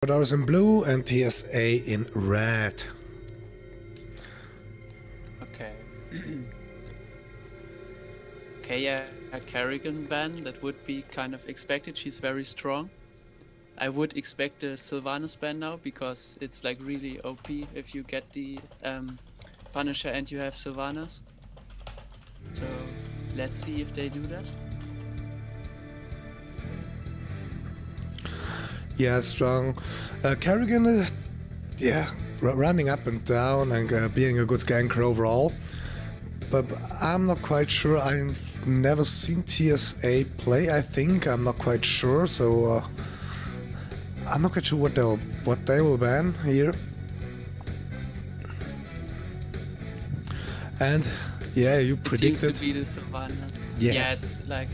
Fedoras in blue and TSA in red. Okay. Okay, yeah, a Kerrigan ban, that would be kind of expected. She's very strong. I would expect a Sylvanas ban now, because it's like really OP if you get the Punisher and you have Sylvanas. So let's see if they do that. Yeah, strong. Kerrigan, yeah, running up and down and being a good ganker overall. But I'm not quite sure. I've never seen TSA play. I think I'm not quite sure. So I'm not quite sure what they will ban here. And yeah, you predicted. It seems to be the Sylvanas. Yes. Yeah, it's like,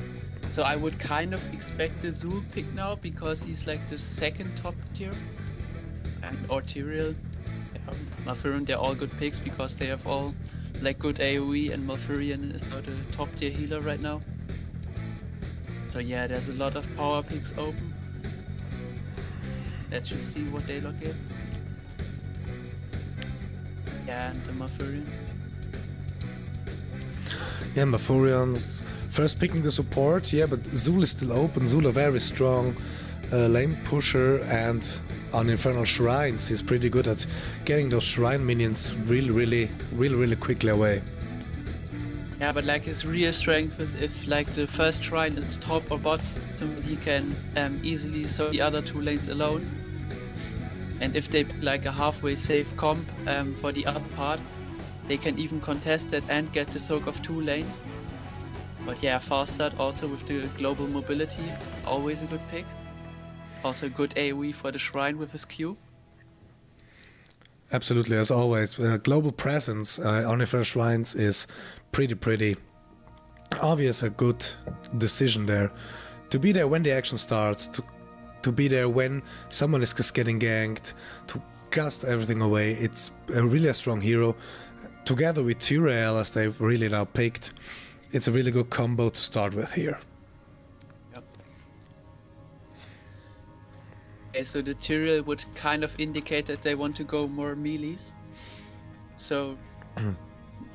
so I would kind of expect the Zul pick now, because he's like the second top tier. And Arterial, Malfurion, they're all good picks because they have all like good AoE, and Malfurion is now the top tier healer right now. So yeah, there's a lot of power picks open. Let's just see what they look at. Yeah, and the Malfurion. Yeah, Malfurion first picking the support, yeah, but Zul is still open. Zul a very strong lane pusher, and on Infernal Shrines he's pretty good at getting those shrine minions really quickly away. Yeah, but like his real strength is if like the first shrine is top or bottom, he can easily serve the other two lanes alone. And if they pick like a halfway safe comp for the other part, they can even contest it and get the soak of two lanes. But yeah, Farstad also with the global mobility, always a good pick. Also good AoE for the shrine with his Q. Absolutely, as always. Global presence on Infernal Shrines is pretty obvious, a good decision there. To be there when the action starts, to be there when someone is just getting ganked, to cast everything away. It's really a strong hero. Together with Tyrael, as they've really now picked, it's a really good combo to start with here. Yep. Okay, so the Tyrael would kind of indicate that they want to go more melees. So,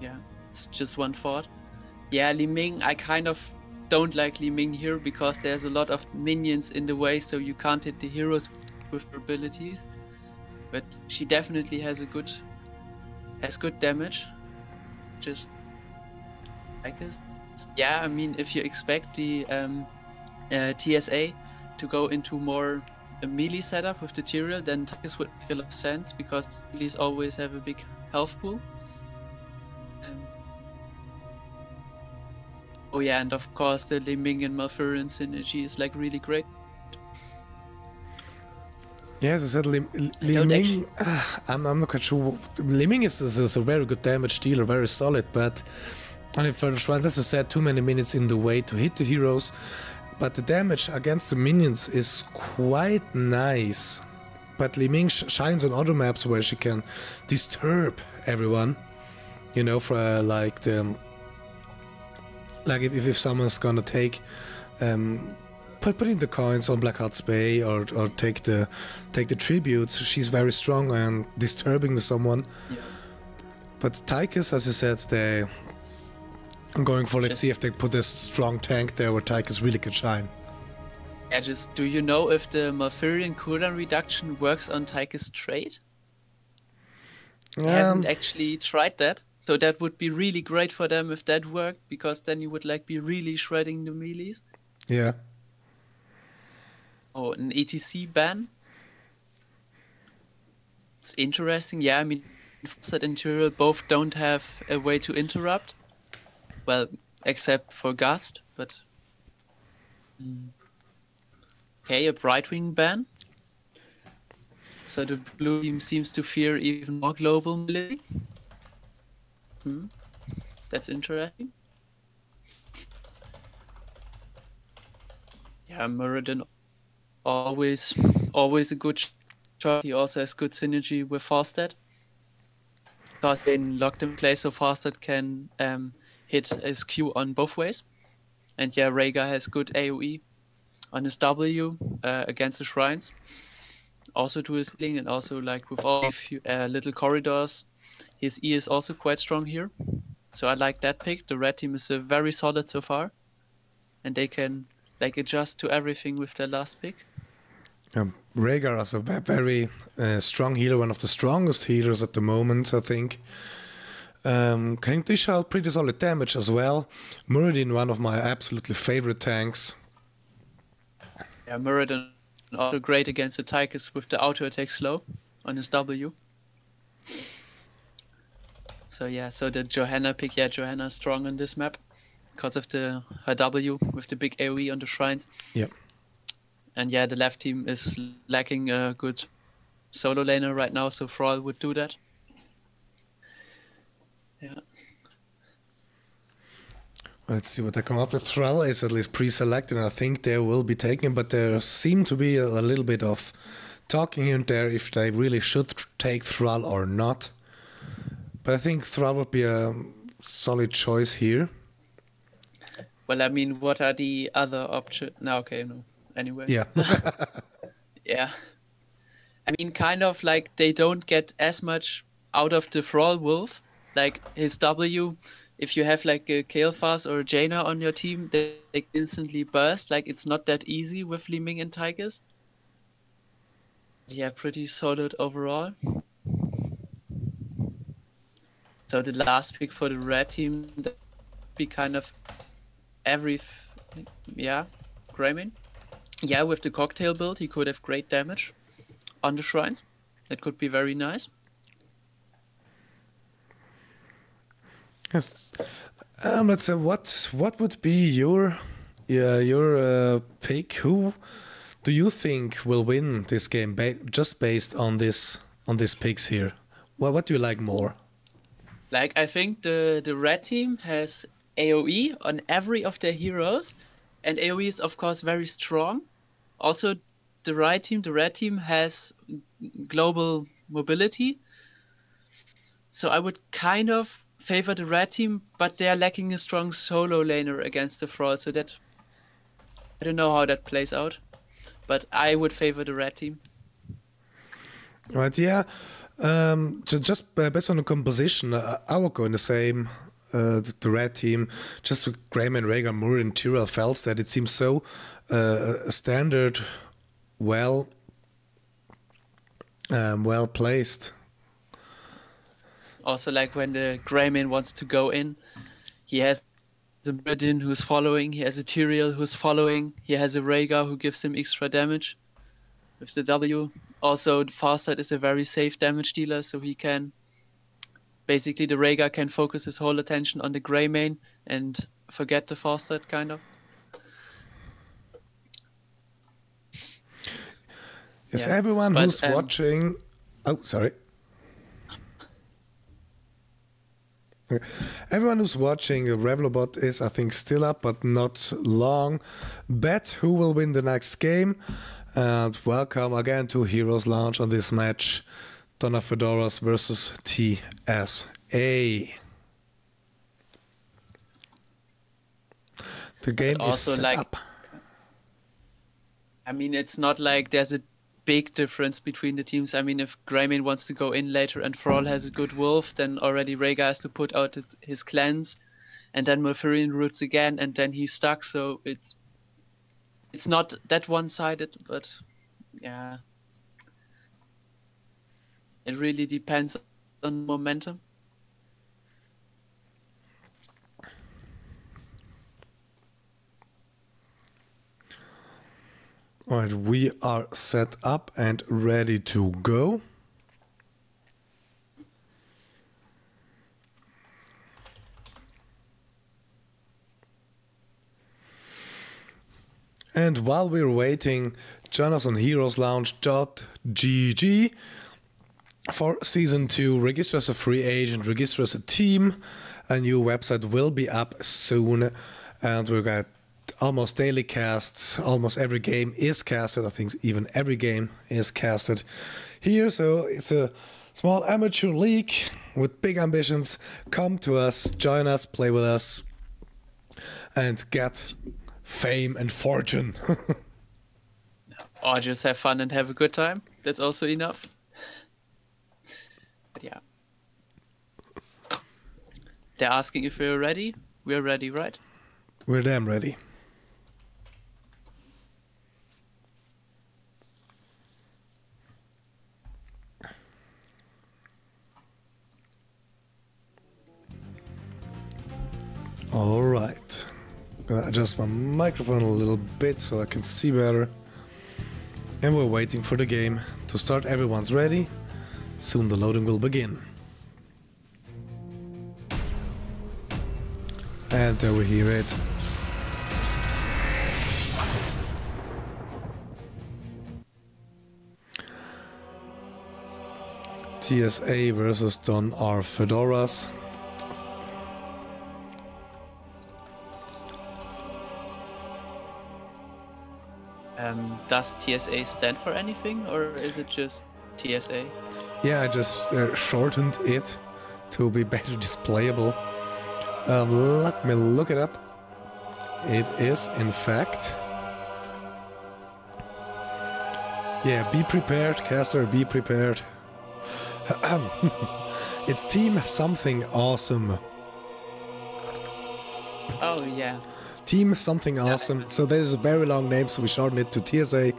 yeah, it's just one thought. Yeah, Li Ming, I kind of don't like Li Ming here because there's a lot of minions in the way, so you can't hit the heroes with her abilities. But she definitely has good damage. Just like this. Yeah, I mean, if you expect the TSA to go into more a melee setup with the Tyrael, then Tychus would make a lot of sense because melees always have a big health pool. Oh yeah, and of course the Li Ming and Malfurion synergy is like really great. Yeah, as I said, Li Ming, I'm not quite sure. Li Ming is a very good damage dealer, very solid, but on Infernal Shrines, as I said, too many minutes in the way to hit the heroes. But the damage against the minions is quite nice. But Li Ming shines on other maps where she can disturb everyone. You know, for like the... Like if someone's gonna take... Put in the coins on Blackheart's Bay or take the tributes. She's very strong and disturbing to someone. Yeah. But Tychus, as I said, I'm going for, let's see if they put a strong tank there where Tychus really can shine. Yeah, just do you know if the Malfurion cooldown reduction works on Tychus trade? I haven't actually tried that. So that would be really great for them if that worked, because then you would like be really shredding the melees. Yeah. Oh, an ETC ban? It's interesting. Yeah, I mean, Farstad and Tyrael both don't have a way to interrupt. Well, except for Gust, but... Okay, a Brightwing ban. So the blue team seems to fear even more global melee. That's interesting. Yeah, Muradin always a good shot. He also has good synergy with Farstad. Because they locked in place, so Farstad can hit his Q on both ways. And yeah, Rhaegar has good AoE on his W against the shrines. also to his healing, and also like with all little corridors, his E is also quite strong here. So I like that pick. The red team is very solid so far, and they can like adjust to everything with their last pick. Rhaegar is a very strong healer, one of the strongest healers at the moment, I think. Can dish out pretty solid damage as well. Muradin, one of my absolutely favorite tanks. Yeah, Muradin also great against the Tychus with the auto attack slow on his W. So yeah, so the Johanna pick, yeah, Johanna is strong on this map because of her W with the big AoE on the shrines. Yep. And yeah, the left team is lacking a good solo laner right now, so Thrall would do that. Yeah. Let's see what they come up with. Thrall is at least pre-selected, and I think they will be taken, but there seem to be a little bit of talking here and there if they really should take Thrall or not. But I think Thrall would be a solid choice here. Well, I mean, what are the other options? No, okay, no. Anyway. Yeah. Yeah. I mean, kind of like they don't get as much out of the Thrall Wolf. Like his W, if you have like a Kael'thas or a Jaina on your team, they instantly burst. Like it's not that easy with Li Ming and Tychus. Yeah, pretty solid overall. So the last pick for the red team, that would be kind of Greymane. Yeah, with the cocktail build, he could have great damage on the shrines. That could be very nice. Yes. Let's say what would be your pick? Who do you think will win this game just based on this picks here? Well, what do you like more? Like I think the red team has AoE on every of their heroes, and AoE is of course very strong. Also, the red team has global mobility. So I would kind of favor the red team, but they are lacking a strong solo laner against the Thrall, so that I don't know how that plays out. But I would favor the red team. Right, yeah. Just based on the composition, I would go in the same the red team, just with Greymane, Rhaegar, Muradin, Tyrell, Felstead. It seems so standard, well placed. Also, like when the Greymane wants to go in, he has the Muradin who's following, he has a Tyrell who's following, he has a Rhaegar who gives him extra damage with the W. Also, Farsight is a very safe damage dealer, so he can... Basically, the Rhaegar can focus his whole attention on the Greymane and forget the Farsight, kind of. Yes, yeah. Everyone who's watching... Oh, sorry. Everyone who's watching, Revlobot is, I think, still up, but not long. Bet who will win the next game. And welcome again to Heroes Lounge on this match. Donna Fedoras versus TSA. The game is set up. I mean, it's not like there's a big difference between the teams. I mean, if Greymane wants to go in later and Thrall has a good wolf, then already Rhaegar has to put out his cleanse, and then Malfurion roots again, and then he's stuck. So it's not that one-sided, but yeah, it really depends on momentum. All right, we are set up and ready to go. And while we're waiting, join us on heroeslounge.gg for Season 2. Register as a free agent, register as a team. A new website will be up soon. And we've got almost daily casts. Almost every game is casted. I think even every game is casted here. So it's a small amateur league with big ambitions. Come to us, join us, play with us, and get fame and fortune. Or just have fun and have a good time. That's also enough. But yeah. They're asking if we're ready. We're ready, right? We're damn ready. All right. Gonna adjust my microphone a little bit so I can see better. And we're waiting for the game to start. Everyone's ready. Soon the loading will begin. And there we hear it. TSA versus Don R. Fedoras. Does TSA stand for anything, or is it just TSA? Yeah, I just shortened it to be better displayable. Let me look it up. It is, in fact... Yeah, be prepared, caster, be prepared. It's Team Something Awesome. Oh, yeah. Team Something Awesome. So there's a very long name, so we shortened it to TSA.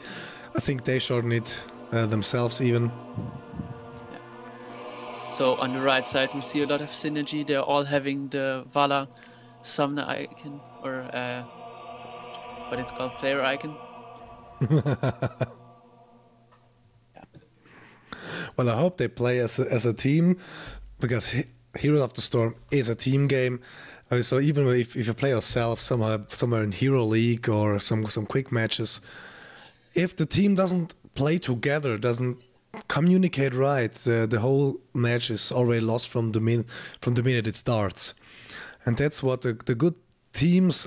I think they shortened it themselves even. Yeah. So on the right side we see a lot of synergy. They're all having the Vala summoner icon, or what it's called, player icon. Well, I hope they play as a team, because Heroes of the Storm is a team game. So even if you play yourself somewhere in Hero League or some quick matches, if the team doesn't play together, doesn't communicate right, the whole match is already lost from the minute it starts. And that's what the good teams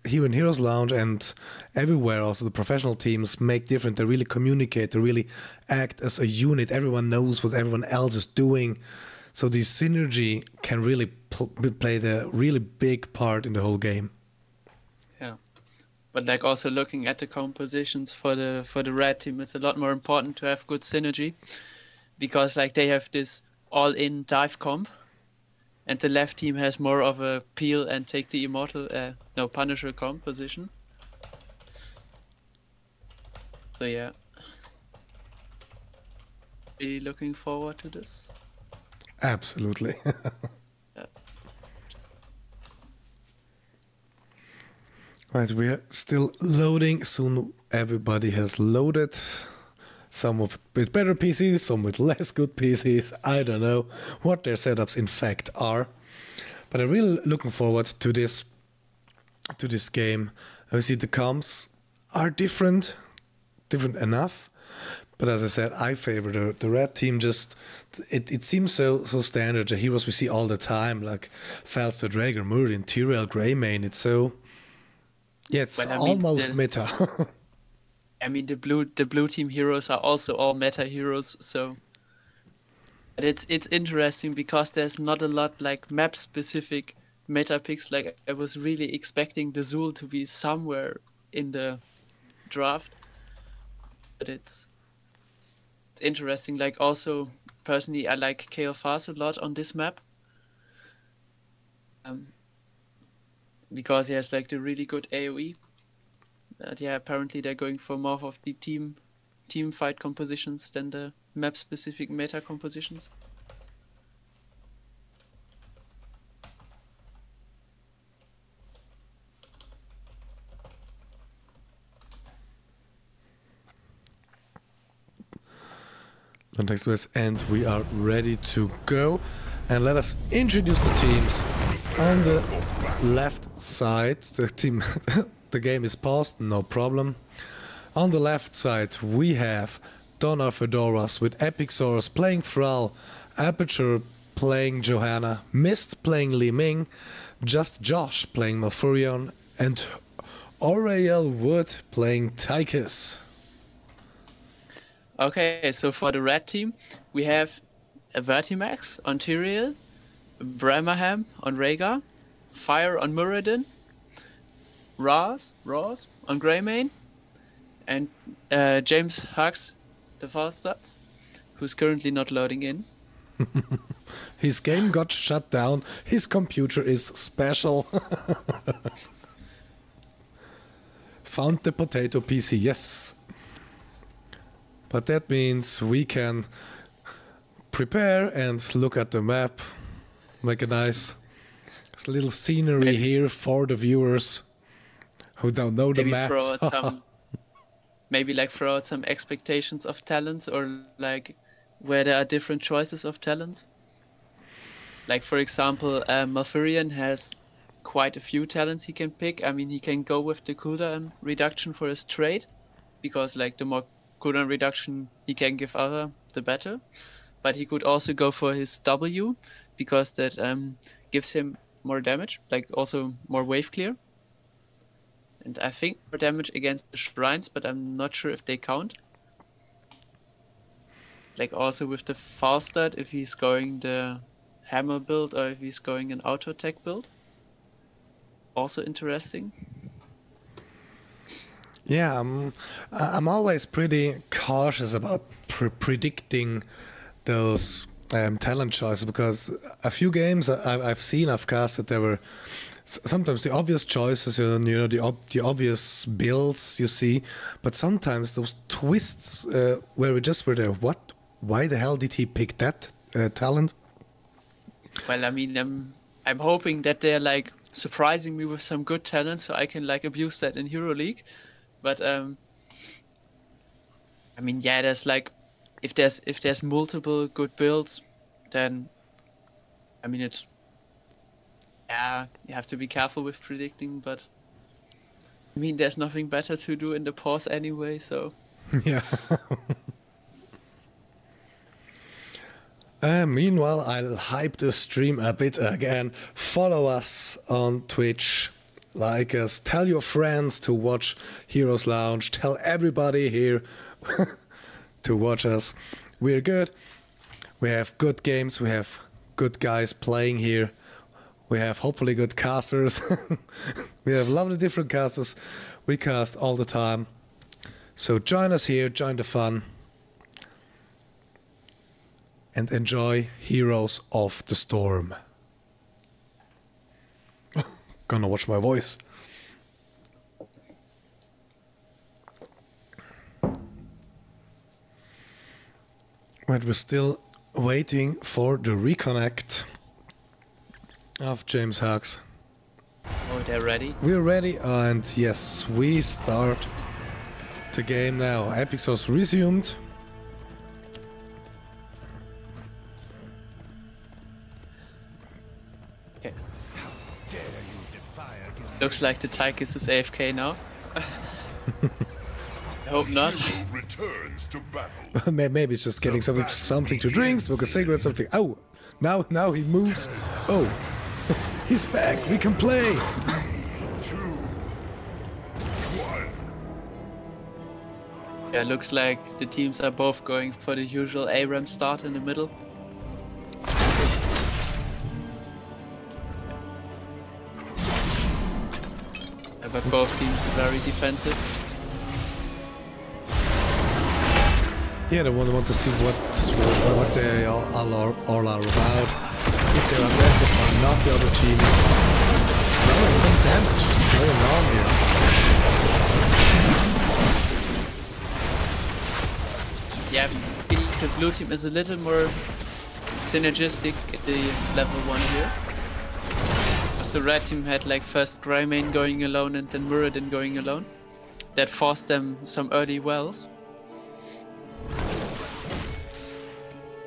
here in Heroes Lounge and everywhere, also the professional teams, make different. They really communicate, they really act as a unit. Everyone knows what everyone else is doing. So this synergy can really play the really big part in the whole game. Yeah, but like also looking at the compositions for the red team, it's a lot more important to have good synergy, because like they have this all-in dive comp, and the left team has more of a peel and take the immortal, Punisher composition. So yeah, really looking forward to this. Absolutely. Yeah. Right, we're still loading. Soon everybody has loaded. Some with better PCs, some with less good PCs. I don't know what their setups in fact are. But I'm really looking forward to this game. I see the comps are different enough. But as I said, I favor the red team. Just it seems so standard. The heroes we see all the time, like Falster, Drager, Muradin, Tyrael, Greymane. It's so, yeah, it's almost meta. I mean, the blue team heroes are also all meta heroes. So, but it's interesting because there's not a lot like map specific meta picks. Like I was really expecting the Zul to be somewhere in the draft, but it's interesting. Like also personally I like KLFAS a lot on this map, because he has like the really good AoE. But yeah, apparently they're going for more of the team fight compositions than the map specific meta compositions. Context West, and we are ready to go. And let us introduce the teams. On the left side, the game is paused, no problem. On the left side, we have Donna Fedoras with Epic Source playing Thrall, Aperture playing Johanna, Mist playing Li Ming, Just Josh playing Malfurion, and Oriel Wood playing Tychus. Okay, so for the red team, we have a Vertimax on Tyrael, Bramaham on Rhaegar, Fire on Muradin, Raz on Greymane, and James Hux the Falstad, who's currently not loading in. His game got shut down. His computer is special. Found the potato PC, yes. But that means we can prepare and look at the map. Make a nice little scenery here for the viewers who don't know the maps. Maybe like throw out some expectations of talents, or like where there are different choices of talents. Like for example, Malfurion has quite a few talents he can pick. I mean, he can go with the cooldown reduction for his trade, because like the more cooldown reduction he can give other, the better. But he could also go for his W, because that gives him more damage, like also more wave clear. And I think more damage against the shrines, but I'm not sure if they count. Like also with the Falstad, if he's going the hammer build or if he's going an auto attack build. Also interesting. Yeah, I'm always pretty cautious about predicting those talent choices, because a few games I've casted, there were sometimes the obvious choices, you know, the obvious builds you see, but sometimes those twists where we just were there. What? Why the hell did he pick that talent? Well, I mean, I'm hoping that they're like surprising me with some good talent, so I can like abuse that in Hero League. But I mean, yeah, there's like if there's multiple good builds, then I mean it's. Yeah, you have to be careful with predicting, but I mean, there's nothing better to do in the pause anyway, so... Yeah. Meanwhile, I'll hype the stream a bit again. Follow us on Twitch, like us, tell your friends to watch Heroes Lounge, tell everybody here to watch us. We're good. We have good games, we have good guys playing here. We have hopefully good casters. We have lovely different casters. We cast all the time. So join us here, join the fun. And enjoy Heroes of the Storm. Gonna watch my voice. But we're still waiting for the reconnect of James Huggs. Oh, they're ready? We're ready, and yes, we start the game now. Epic Source resumed. Okay. Looks like the Tychus is AFK now. I hope not. Maybe it's just getting something to drink, smoke a cigarette, something. Oh, now he moves. Oh. He's back, we can play! 3, 2, 1. Yeah, looks like the teams are both going for the usual ARAM start in the middle. But both teams are very defensive. Yeah, they want to see what they all are about. If they're aggressive or not, the other team. Oh, some damage is going on here. Yeah, the blue team is a little more synergistic at the level 1 here. Because the red team had like first Greymane going alone and then Muradin going alone. That forced them some early wells.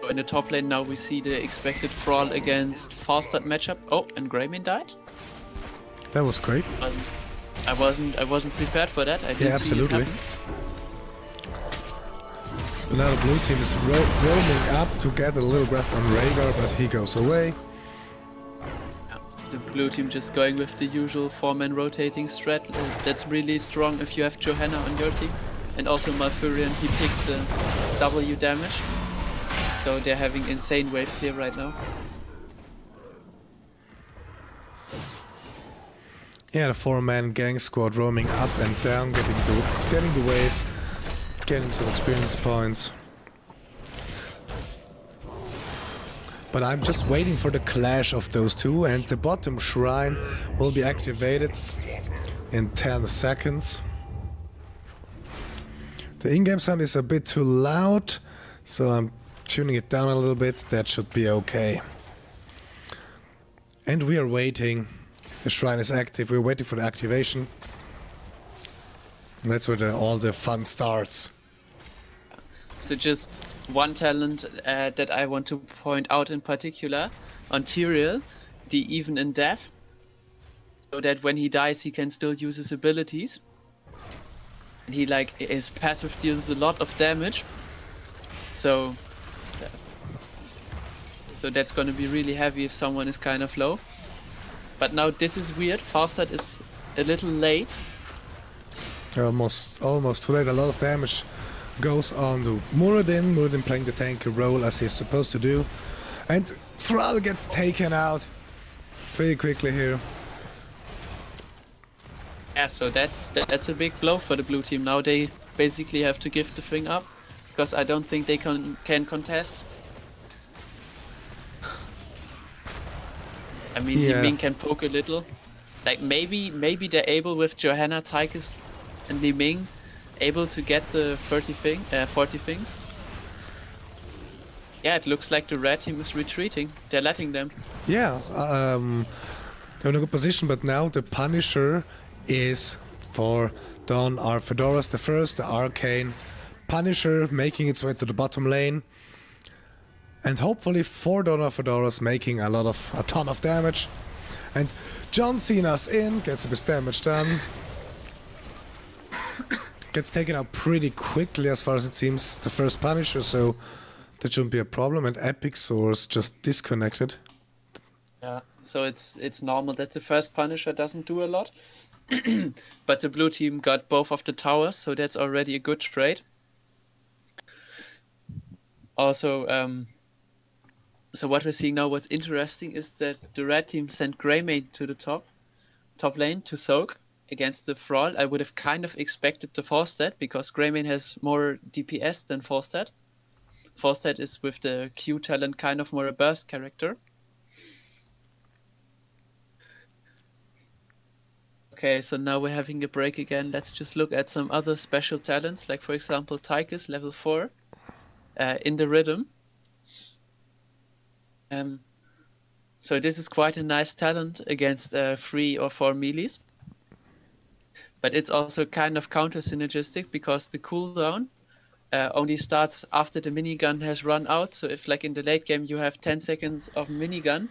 In the top lane now we see the expected Thrall against Falstad matchup. Oh, and Greymane died? That was great. I wasn't prepared for that. I didn't absolutely. See it happen. Now the blue team is roaming up to get a little grasp on Rhaegar, but he goes away. Yeah, the blue team just going with the usual 4-man rotating strat. That's really strong if you have Johanna on your team. And also Malfurion, he picked the W damage. So they're having insane wave clear right now. Yeah, the 4-man gang squad roaming up and down, getting the waves, getting some experience points. But I'm just waiting for the clash of those two, and the bottom shrine will be activated in 10 seconds. The in-game sound is a bit too loud, so I'm tuning it down a little bit. That should be okay. And we are waiting. The shrine is active. We're waiting for the activation. And that's where all the fun starts. So just one talent that I want to point out in particular on Tyrael, the even in death, so that when he dies he can still use his abilities. And he his passive deals a lot of damage, so that's gonna be really heavy if someone is kind of low. But now this is weird. Falstad is a little late. Almost too late. A lot of damage goes on to Muradin. Muradin playing the tanker role as he's supposed to do. And Thrall gets taken out pretty quickly here. Yeah, so that's a big blow for the blue team. Now they basically have to give the thing up, because I don't think they can contest. I mean, yeah. Liming can poke a little. Like maybe they're able with Johanna, Tychus and Liming able to get the 40 things. Yeah, it looks like the red team is retreating. They're letting them. Yeah, they're in a good position, but now the Punisher is for Dawn or Fedoras the first, the Arcane Punisher making its way to the bottom lane. And hopefully for Dawn or Fedoras making a ton of damage. And John Cena's in, gets a bit damage done. Gets taken out pretty quickly as far as it seems, the first Punisher, so that shouldn't be a problem. And Epic Source just disconnected. Yeah, so it's normal that the first Punisher doesn't do a lot. But the blue team got both of the towers, so that's already a good trade. Also, so what we're seeing now, what's interesting is that the red team sent Greymane to the top lane to soak against the Thrall. I would have kind of expected the Falstad, because Greymane has more DPS than Falstad. Falstad is with the Q talent kind of more a burst character. Okay, so now we're having a break again. Let's just look at some other special talents, like for example Tychus level 4 in the rhythm. So this is quite a nice talent against 3 or 4 melees. But it's also kind of counter synergistic, because the cooldown only starts after the minigun has run out. So if like in the late game you have 10 seconds of minigun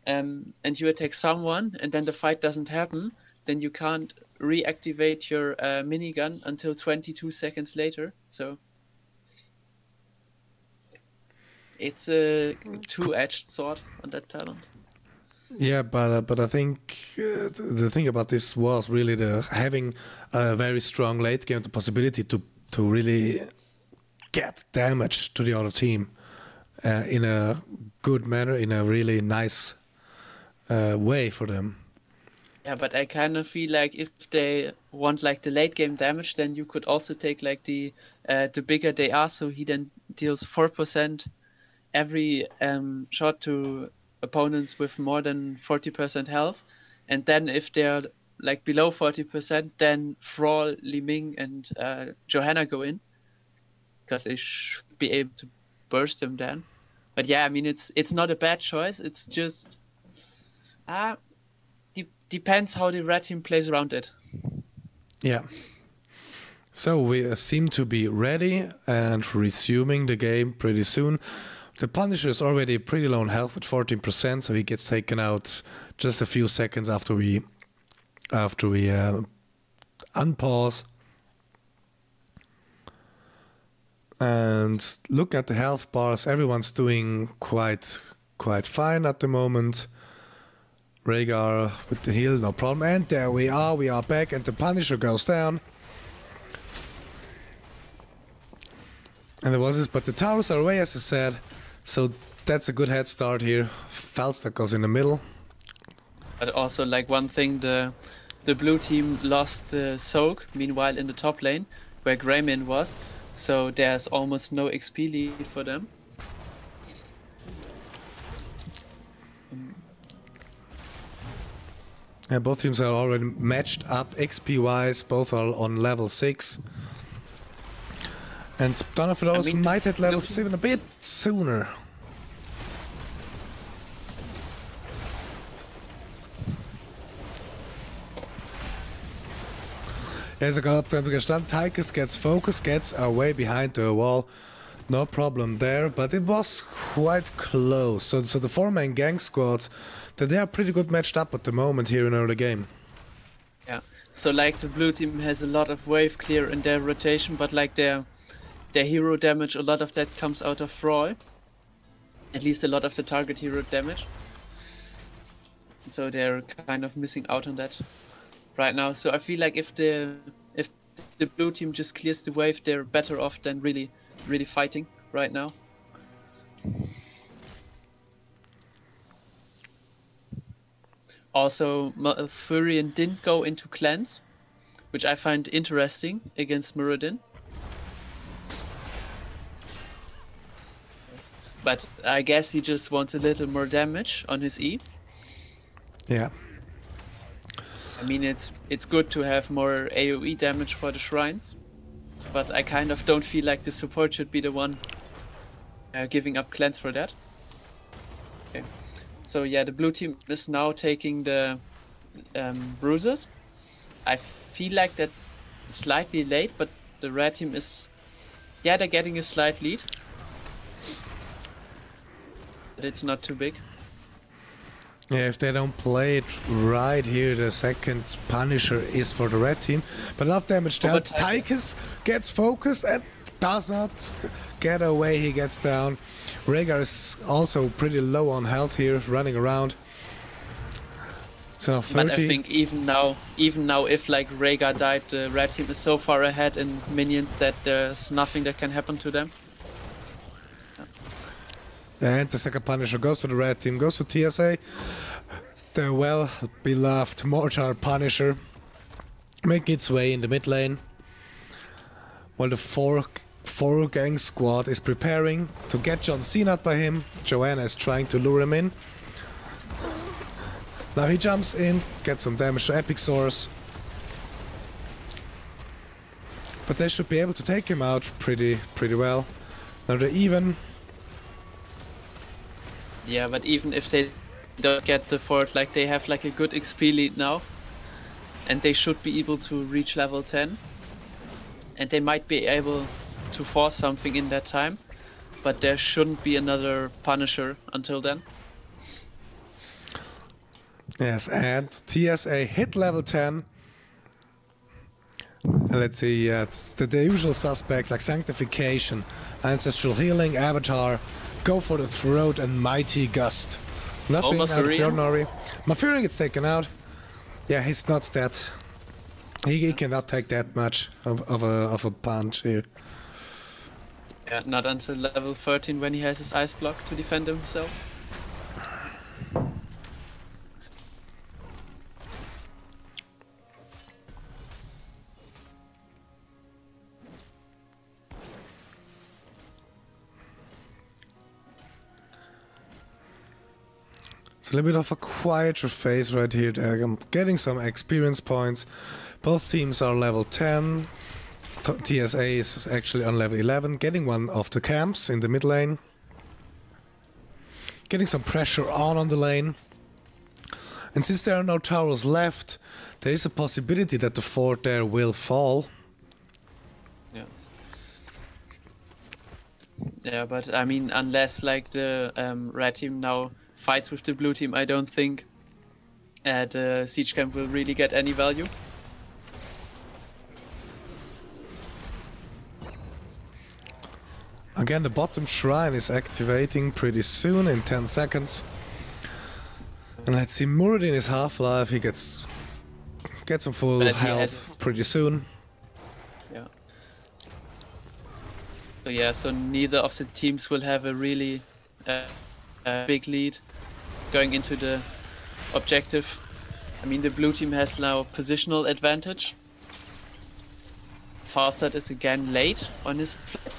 and you attack someone and then the fight doesn't happen, then you can't reactivate your minigun until 22 seconds later. So it's a two-edged sword on that talent. Yeah, but I think the thing about this was really having a very strong late game, the possibility to really get damage to the other team in a good manner, in a really nice way for them. Yeah, but I kind of feel like if they want like the late game damage, then you could also take like the bigger they are, so he then deals 4% every shot to opponents with more than 40% health, and then if they're like below 40%, then Thrall, Liming and Johanna go in, because they should be able to burst him then. But yeah, I mean it's not a bad choice. It's just depends how the red team plays around it. Yeah. So we seem to be ready and resuming the game pretty soon. The Punisher is already pretty low on health with 14%, so he gets taken out just a few seconds after we unpause. And look at the health bars. Everyone's doing quite fine at the moment. Rhaegar with the heal, no problem. And there we are back, and the Punisher goes down. And there was this, but the towers are away, as I said. So that's a good head start here. Falstad goes in the middle. But also, like, one thing, the blue team lost Soak, meanwhile in the top lane, where Greymane was. So there's almost no XP lead for them. Yeah, both teams are already matched up XP wise, both are on level 6. And Fedoras might hit level 7 a bit sooner. As I got up to gestanden, Tychus gets focused, gets away behind the wall. No problem there, but it was quite close. So the 4 main gang squads, they are pretty good matched up at the moment here in early game. Yeah, so like the blue team has a lot of wave clear in their rotation, but like their hero damage, a lot of that comes out of Brawl. At least a lot of the target hero damage. So they're kind of missing out on that right now. So I feel like if the blue team just clears the wave, they're better off than really fighting right now. Also, Furion didn't go into clans, which I find interesting against Muradin. Yes. But I guess he just wants a little more damage on his E. Yeah. I mean, it's good to have more AoE damage for the shrines, but I kind of don't feel like the support should be the one giving up clans for that. Okay. So yeah, the blue team is now taking the bruisers. I feel like that's slightly late, but the red team is, yeah, they're getting a slight lead, but it's not too big. Yeah, if they don't play it right here, the second Punisher is for the red team. But enough damage dealt. Tychus gets focused and does not get away, he gets down. Rhaegar is also pretty low on health here, running around. So now 30. But I think even now if like Rhaegar died, the red team is so far ahead in minions that there's nothing that can happen to them. And the second Punisher goes to the red team, goes to TSA. The well-beloved Mortar Punisher make its way in the mid lane. While the four gang squad is preparing to get John Cena by him. Joanna is trying to lure him in. Now he jumps in, gets some damage to Epic Source. But they should be able to take him out pretty well. Now they're even. Yeah, but even if they don't get the fort, like they have like a good XP lead now, and they should be able to reach level 10, and they might be able to force something in that time, but there shouldn't be another Punisher until then. Yes, and TSA hit level 10. And let's see, the usual suspects like Sanctification, Ancestral Healing, Avatar, go for the throat and Mighty Gust. Nothing out of the ordinary. Mafurian gets taken out. Yeah, he's not that. He cannot take that much of a punch here. Yeah, not until level 13 when he has his ice block to defend himself. So a little bit of a quieter phase right here. I'm getting some experience points. Both teams are level 10. TSA is actually on level 11, getting one of the camps in the mid lane. Getting some pressure on the lane. And since there are no towers left, there is a possibility that the fort there will fall. Yes. Yeah, but I mean, unless like the red team now fights with the blue team, I don't think the siege camp will really get any value. Again, the bottom shrine is activating pretty soon, in 10 seconds. And let's see, Muradin is half-life, he gets some full health pretty soon. Yeah. So yeah, so neither of the teams will have a really big lead going into the objective. I mean, the blue team has now positional advantage. Farsight is again late on his flight.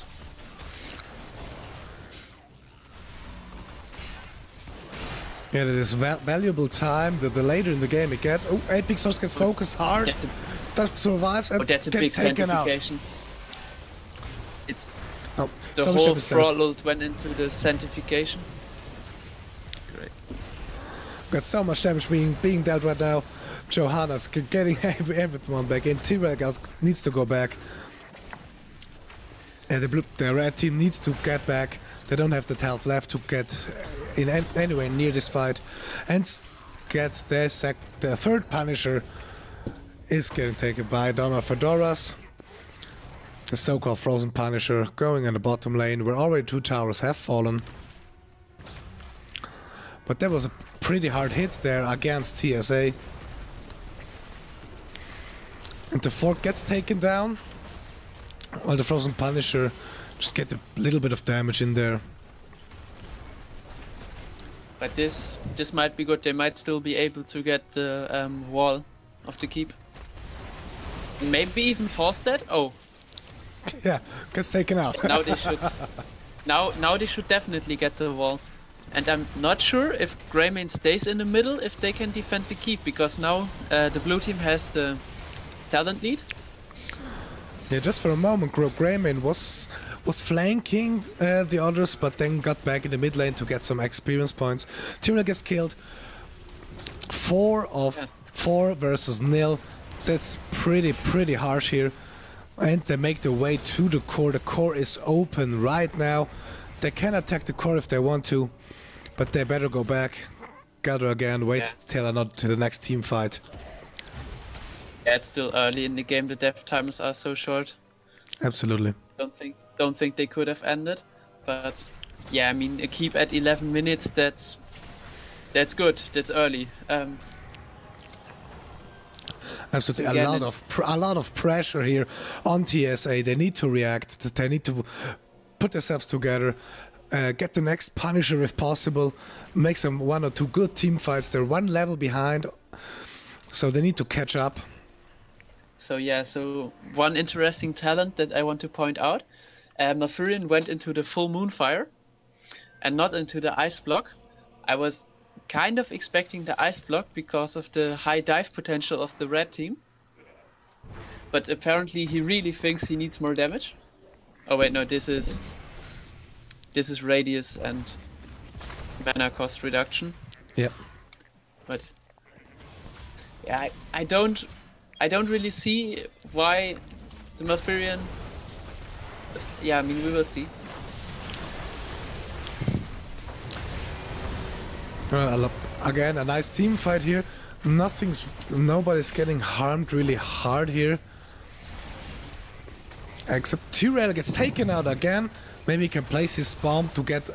Yeah, that is valuable time. The later in the game it gets. Oh, 8 big stars gets focused hard. That survives and that's a gets big taken out. It's oh, the whole throttle went into the sanctification. Great. Got so much damage being dealt right now. Johanna's getting everyone back in. Tyrell needs to go back. And the red team needs to get back. They don't have the health left to get in anywhere near this fight. And get the third Punisher is getting taken by Donna Fedoras. The so-called frozen Punisher going in the bottom lane where already 2 towers have fallen. But that was a pretty hard hit there against TSA. And the fort gets taken down. While the frozen Punisher just get a little bit of damage in there. But this might be good. They might still be able to get the wall of the keep. Maybe even force that. Oh. Yeah, gets taken out. Now they should. Now they should definitely get the wall. And I'm not sure if Greymane stays in the middle if they can defend the keep, because now the blue team has the talent lead. Yeah, just for a moment, Greymane was flanking the others, but then got back in the mid lane to get some experience points. Tyrell gets killed. 4 versus 0. That's pretty harsh here. And they make their way to the core. The core is open right now. They can attack the core if they want to, but they better go back, gather again, wait till the next team fight. Yeah, it's still early in the game. The death times are so short. Absolutely. Don't think they could have ended, but yeah, I mean, a keep at 11 minutes. That's good. That's early. Absolutely, a lot of pressure here on TSA. They need to react. They need to put themselves together, get the next Punisher if possible, make some 1 or 2 good team fights. They're 1 level behind, so they need to catch up. So yeah, so one interesting talent that I want to point out, Malfurion went into the full Moonfire and not into the Ice Block. I was kind of expecting the Ice Block because of the high dive potential of the red team, but apparently he really thinks he needs more damage. Oh wait, no, this is radius and mana cost reduction. Yep. But yeah, I don't really see why the Malfurion. Yeah, I mean, we will see. Again, a nice team fight here. Nobody's getting harmed really hard here. Except Tyrell gets taken out again. Maybe he can place his bomb to get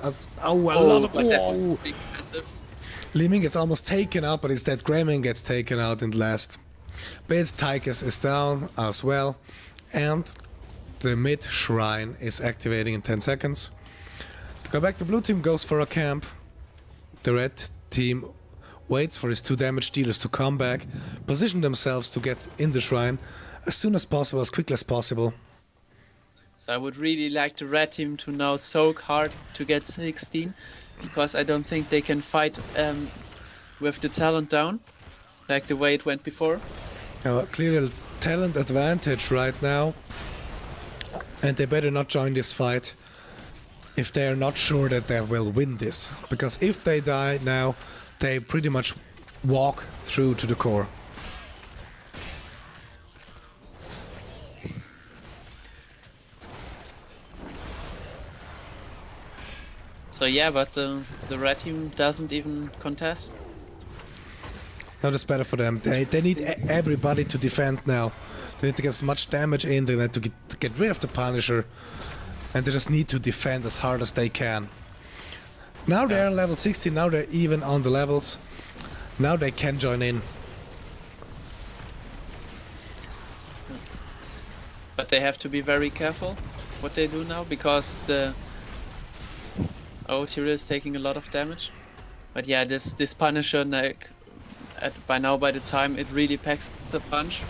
a lot of. Whoa. Li-Ming gets almost taken out, but instead Greymane gets taken out in the last bit. Tychus is down as well, and the mid shrine is activating in 10 seconds. To go back, the blue team goes for a camp. The red team waits for his 2 damage dealers to come back, position themselves to get in the shrine as soon as possible, as quickly as possible. So I would really like the red team to now soak hard to get 16, because I don't think they can fight with the talent down, like the way it went before. Clearly talent advantage right now, and they better not join this fight if they are not sure that they will win this, because if they die now, they pretty much walk through to the core. So yeah, but the red team doesn't even contest. No, that's better for them. They need everybody to defend now. They need to get as much damage in, they need to get rid of the Punisher, and they just need to defend as hard as they can. Now they're level 16, now they're even on the levels. Now they can join in. But they have to be very careful what they do now, because the Tyrell is taking a lot of damage. But yeah, this Punisher, like, by the time it really packs the punch,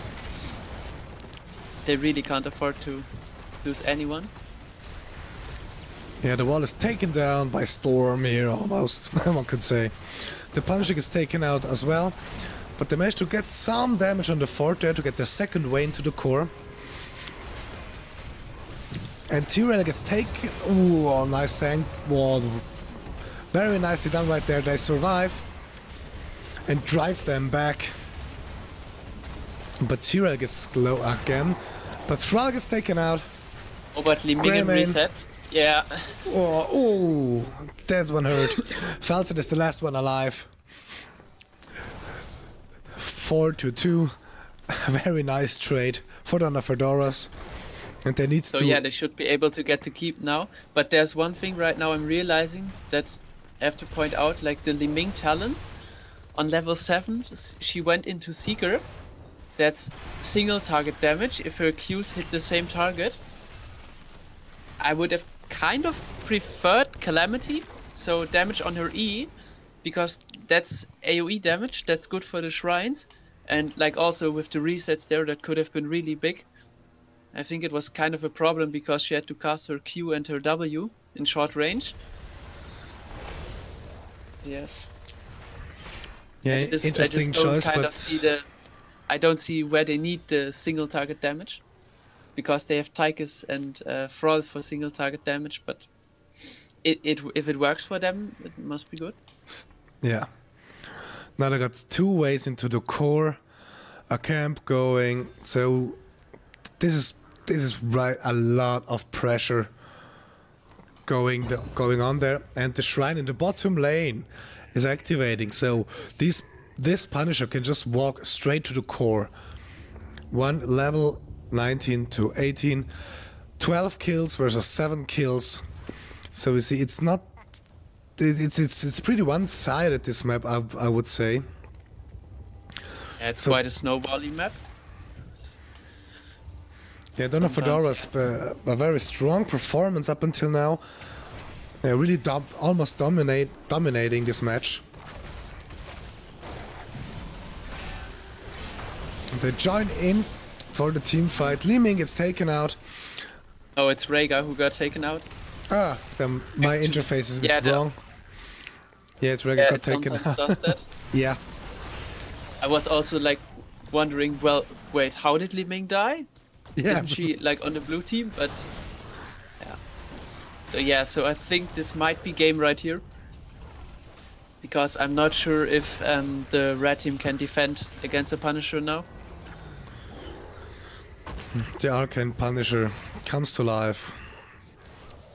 they really can't afford to lose anyone. Yeah, the wall is taken down by Storm here, almost, one could say. The Punisher gets taken out as well, but they managed to get some damage on the fort there to get their second way into the core. And T-Rail gets taken. Ooh, oh, nice sank wall. Very nicely done right there. They survive and drive them back. But T-Rail gets slow again. But Thrall gets taken out. Oh, but Li Ming resets. Yeah. Oh, that one hurt. Falcon is the last one alive. 4-2. Very nice trade for the Fedoras. And they need so to... yeah, they should be able to get to keep now. But there's one thing right now I'm realizing that I have to point out, like the Li Ming talents on level 7, she went into Seeker. That's single target damage if her Qs hit the same target. I would have kind of preferred Calamity, so damage on her E, because that's AoE damage, that's good for the shrines, and like also with the resets there, that could have been really big. I think it was kind of a problem because she had to cast her Q and her W in short range. Yes. Yeah, interesting choice, but... I don't see where they need the single target damage, because they have Tychus and Thrall for single target damage, but if it works for them, it must be good. Yeah. Now they got 2 ways into the core, a camp going, so this is right, a lot of pressure going on there, and the shrine in the bottom lane is activating, so this Punisher can just walk straight to the core. One level 19 to 18, 12 kills versus 7 kills. So you see, it's not, it's pretty one-sided, this map, I would say. Yeah, it's quite a snowbally map. Yeah, Donna Fedoras, a very strong performance up until now. Really almost dominating this match. They join in for the team fight. Li Ming gets taken out. Oh, it's Rhaegar who got taken out. Ah, my interface is a bit wrong. Yeah, it's Rhaegar got taken out. Does that. Yeah. I was also like wondering, well, wait, how did Li Ming die? Yeah. Isn't she like on the blue team? But yeah. So I think this might be game right here, because I'm not sure if the red team can defend against the Punisher now. The Arcane Punisher comes to life.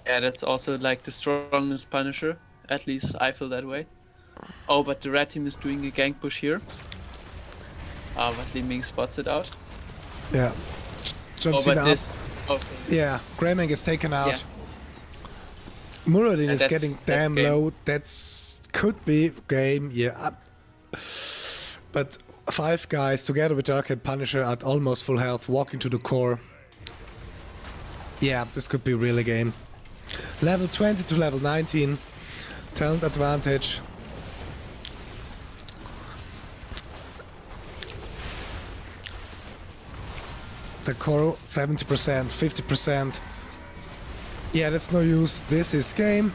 Yeah, that's also like the strongest Punisher. At least I feel that way. Oh, but the red team is doing a gank push here. Ah, but Li Ming spots it out. Yeah. John oh, Cena but this... Okay. Yeah, Greymane gets taken out. Yeah. Muradin is getting damn low. That's could be game, yeah. But 5 guys together with the Arcane Punisher at almost full health, walking to the core. Yeah, this could be really game. Level 20 to level 19. Talent advantage. The core 70%, 50%. Yeah, that's no use. This is game.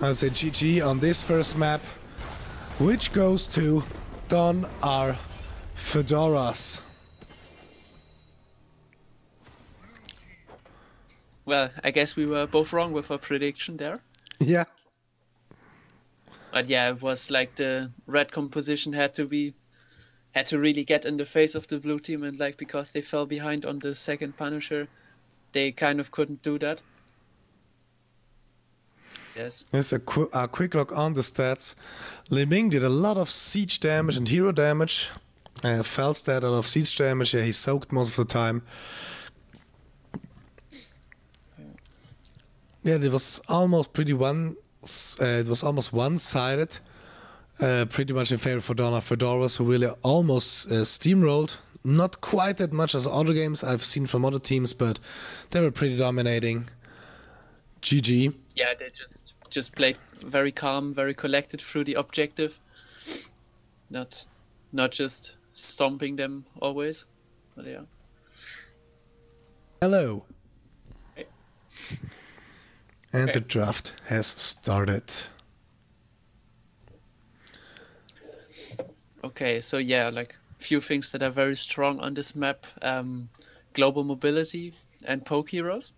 I would say GG on this first map, which goes to Don R. Fedoras. Well, I guess we were both wrong with our prediction there. Yeah. But yeah, it was like the red composition had to really get in the face of the blue team, and like because they fell behind on the second Punisher, they kind of couldn't do that. Yes. Here's a quick look on the stats. Li Ming did a lot of siege damage and hero damage. Felstad a lot of siege damage. Yeah, he soaked most of the time. Yeah, it was almost almost one-sided. Pretty much in favor for Donna Fedoras, who really almost steamrolled. Not quite that much as other games I've seen from other teams, but they were pretty dominating. GG. Yeah, they just played very calm, very collected through the objective. Not just stomping them always. But yeah. Hello. Hey. And the draft has started. Okay, so yeah, like few things that are very strong on this map. Global mobility and poke heroes.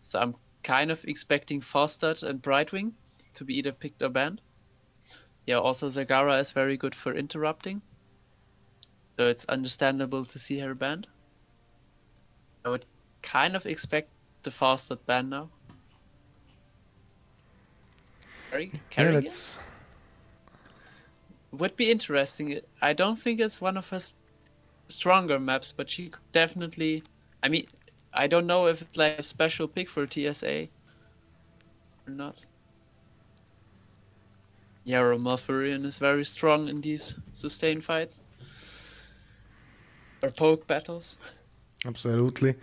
So I'm kind of expecting Fostad and Brightwing to be either picked or banned. Yeah, also Zagara is very good for interrupting. So it's understandable to see her banned. I would kind of expect the Fostad ban now. Carry would be interesting. I don't think it's one of her stronger maps, but she could definitely. I mean, I don't know if it's like a special pick for TSA or not. Yeah, Malfurion is very strong in these sustain fights or poke battles. Absolutely.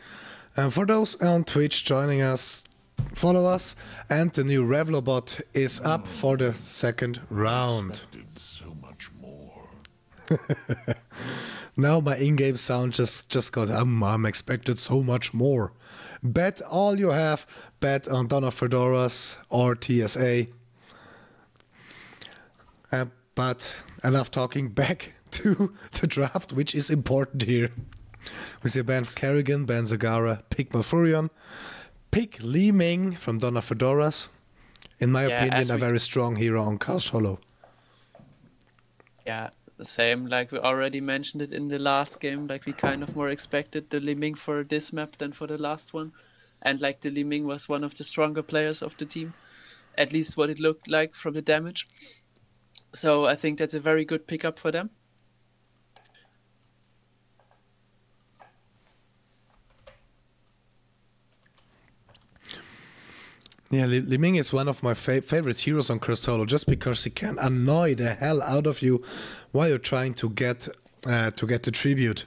And for those on Twitch joining us, follow us, and the new Revlobot is up for the second round. So much more. Now my in-game sound just got I'm expected so much more. Bet all you have, bet on Donna Fedoras or TSA. But enough talking, back to the draft, which is important here. We see ban Kerrigan, ban Zagara, pick Malfurion, pick Li Ming from Donna Fedoras. In my opinion, a very strong hero on Cast Hollow. Yeah, the same, like we already mentioned it in the last game, like we kind of more expected the Li Ming for this map than for the last one. And like the Li Ming was one of the stronger players of the team, at least what it looked like from the damage. So I think that's a very good pickup for them. Yeah, Li Ming is one of my favorite heroes on Cursed Hollow, just because he can annoy the hell out of you while you're trying to get the tribute.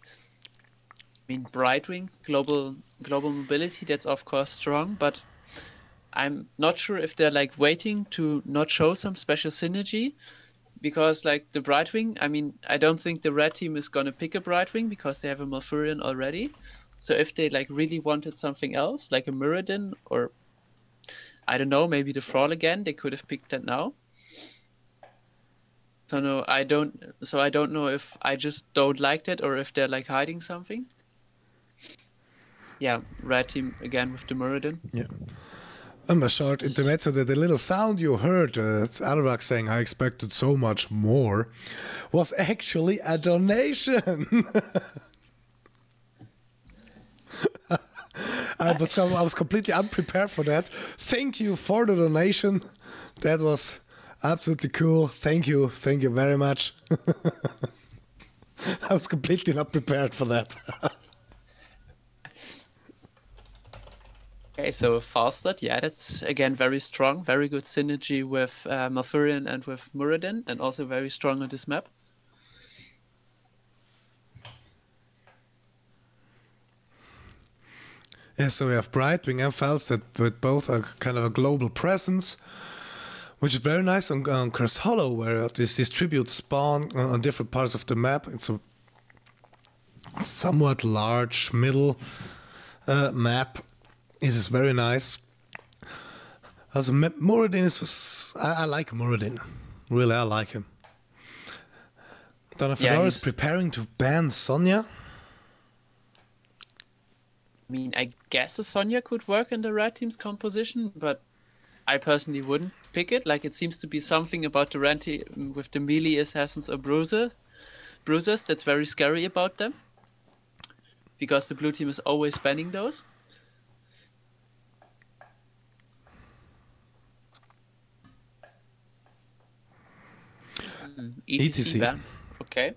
I mean, Brightwing, global mobility, that's of course strong, but I'm not sure if they're like waiting to not show some special synergy, because like the Brightwing, I mean, I don't think the red team is gonna pick a Brightwing because they have a Malfurion already. So if they like really wanted something else, like a Muradin or I don't know, maybe the Thrall again, they could have picked that now. So no, I don't know if I just don't like that or if they're like hiding something. Yeah, red team again with the Muradin. Yeah. A short intermezzo, the little sound you heard, it's Alrak saying I expected so much more, was actually a donation. I was completely unprepared for that. Thank you for the donation. That was absolutely cool. Thank you very much. I was completely not prepared for that. Okay, so Fastad, yeah, that's again very strong, very good synergy with Malfurion and with Muradin, and also very strong on this map. Yeah, so we have Brightwing and Falstad with both a kind of a global presence, which is very nice on Cursed Hollow, where these tributes spawn on different parts of the map. It's a somewhat large middle map. This is very nice. Also, Muradin is... I like Muradin. Really, I like him. Donna Fedoras is preparing to ban Sonya. I mean, I guess a Sonya could work in the red team's composition, but I personally wouldn't pick it. Like, it seems to be something about the red team with the melee assassins or bruisers that's very scary about them. Because the blue team is always banning those. ETC ban. Okay.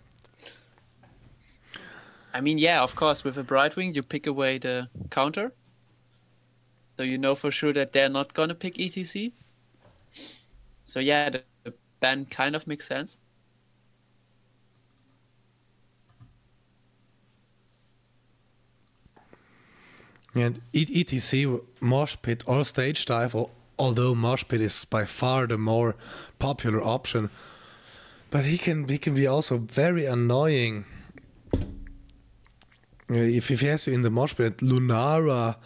I mean, yeah, of course, with a Brightwing, you pick away the counter. So you know for sure that they're not gonna pick ETC. So yeah, the ban kind of makes sense. And ETC, Mosh Pit or Stage Dive, although Mosh Pit is by far the more popular option. But he can be also very annoying. If he has you in the mosh pit, Lunara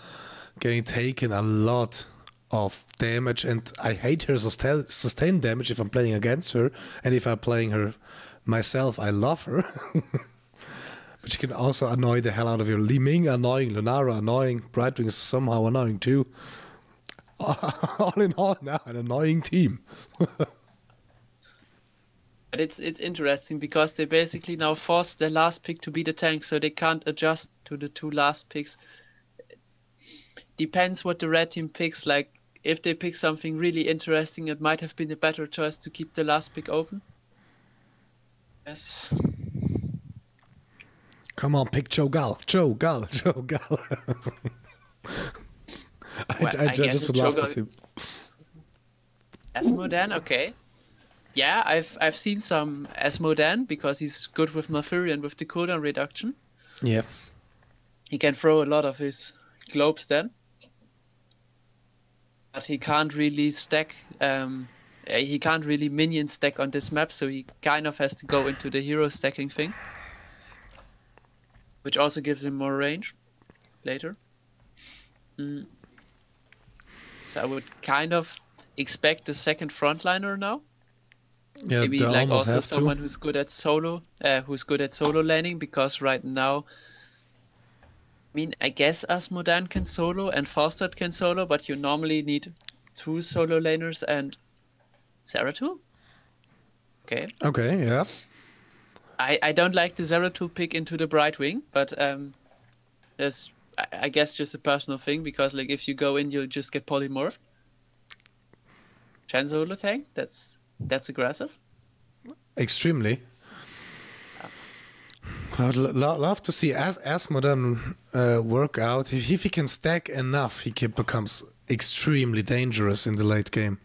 getting taken a lot of damage, and I hate her sustain damage if I'm playing against her, and if I'm playing her myself, I love her. But she can also annoy the hell out of you. Li Ming annoying, Lunara annoying, Brightwing is somehow annoying too. All in all, now an annoying team. But it's interesting because they basically now forced their last pick to be the tank, so they can't adjust to the two last picks. Depends what the red team picks. Like if they pick something really interesting, it might have been a better choice to keep the last pick open. Yes. Come on, pick Cho'Gall. I just would love to see. Asmodan, okay. Yeah, I've seen some Asmodan because he's good with Malfurion with the cooldown reduction. Yeah. He can throw a lot of his globes then. But he can't really stack, he can't really minion stack on this map, so he kind of has to go into the hero stacking thing. Which also gives him more range later. So I would kind of expect a second frontliner now. Yeah, maybe like also someone who's good at solo laning, because right now, I mean, I guess Asmodan can solo and Falstad can solo, but you normally need 2 solo laners and Zeratul. Okay, yeah. I don't like the Zeratul pick into the Brightwing, but that's I guess just a personal thing, because like if you go in, you'll just get polymorphed. Chan solo tank, that's aggressive. Extremely. I would love to see Asmodan work out. If he can stack enough, he becomes extremely dangerous in the late game.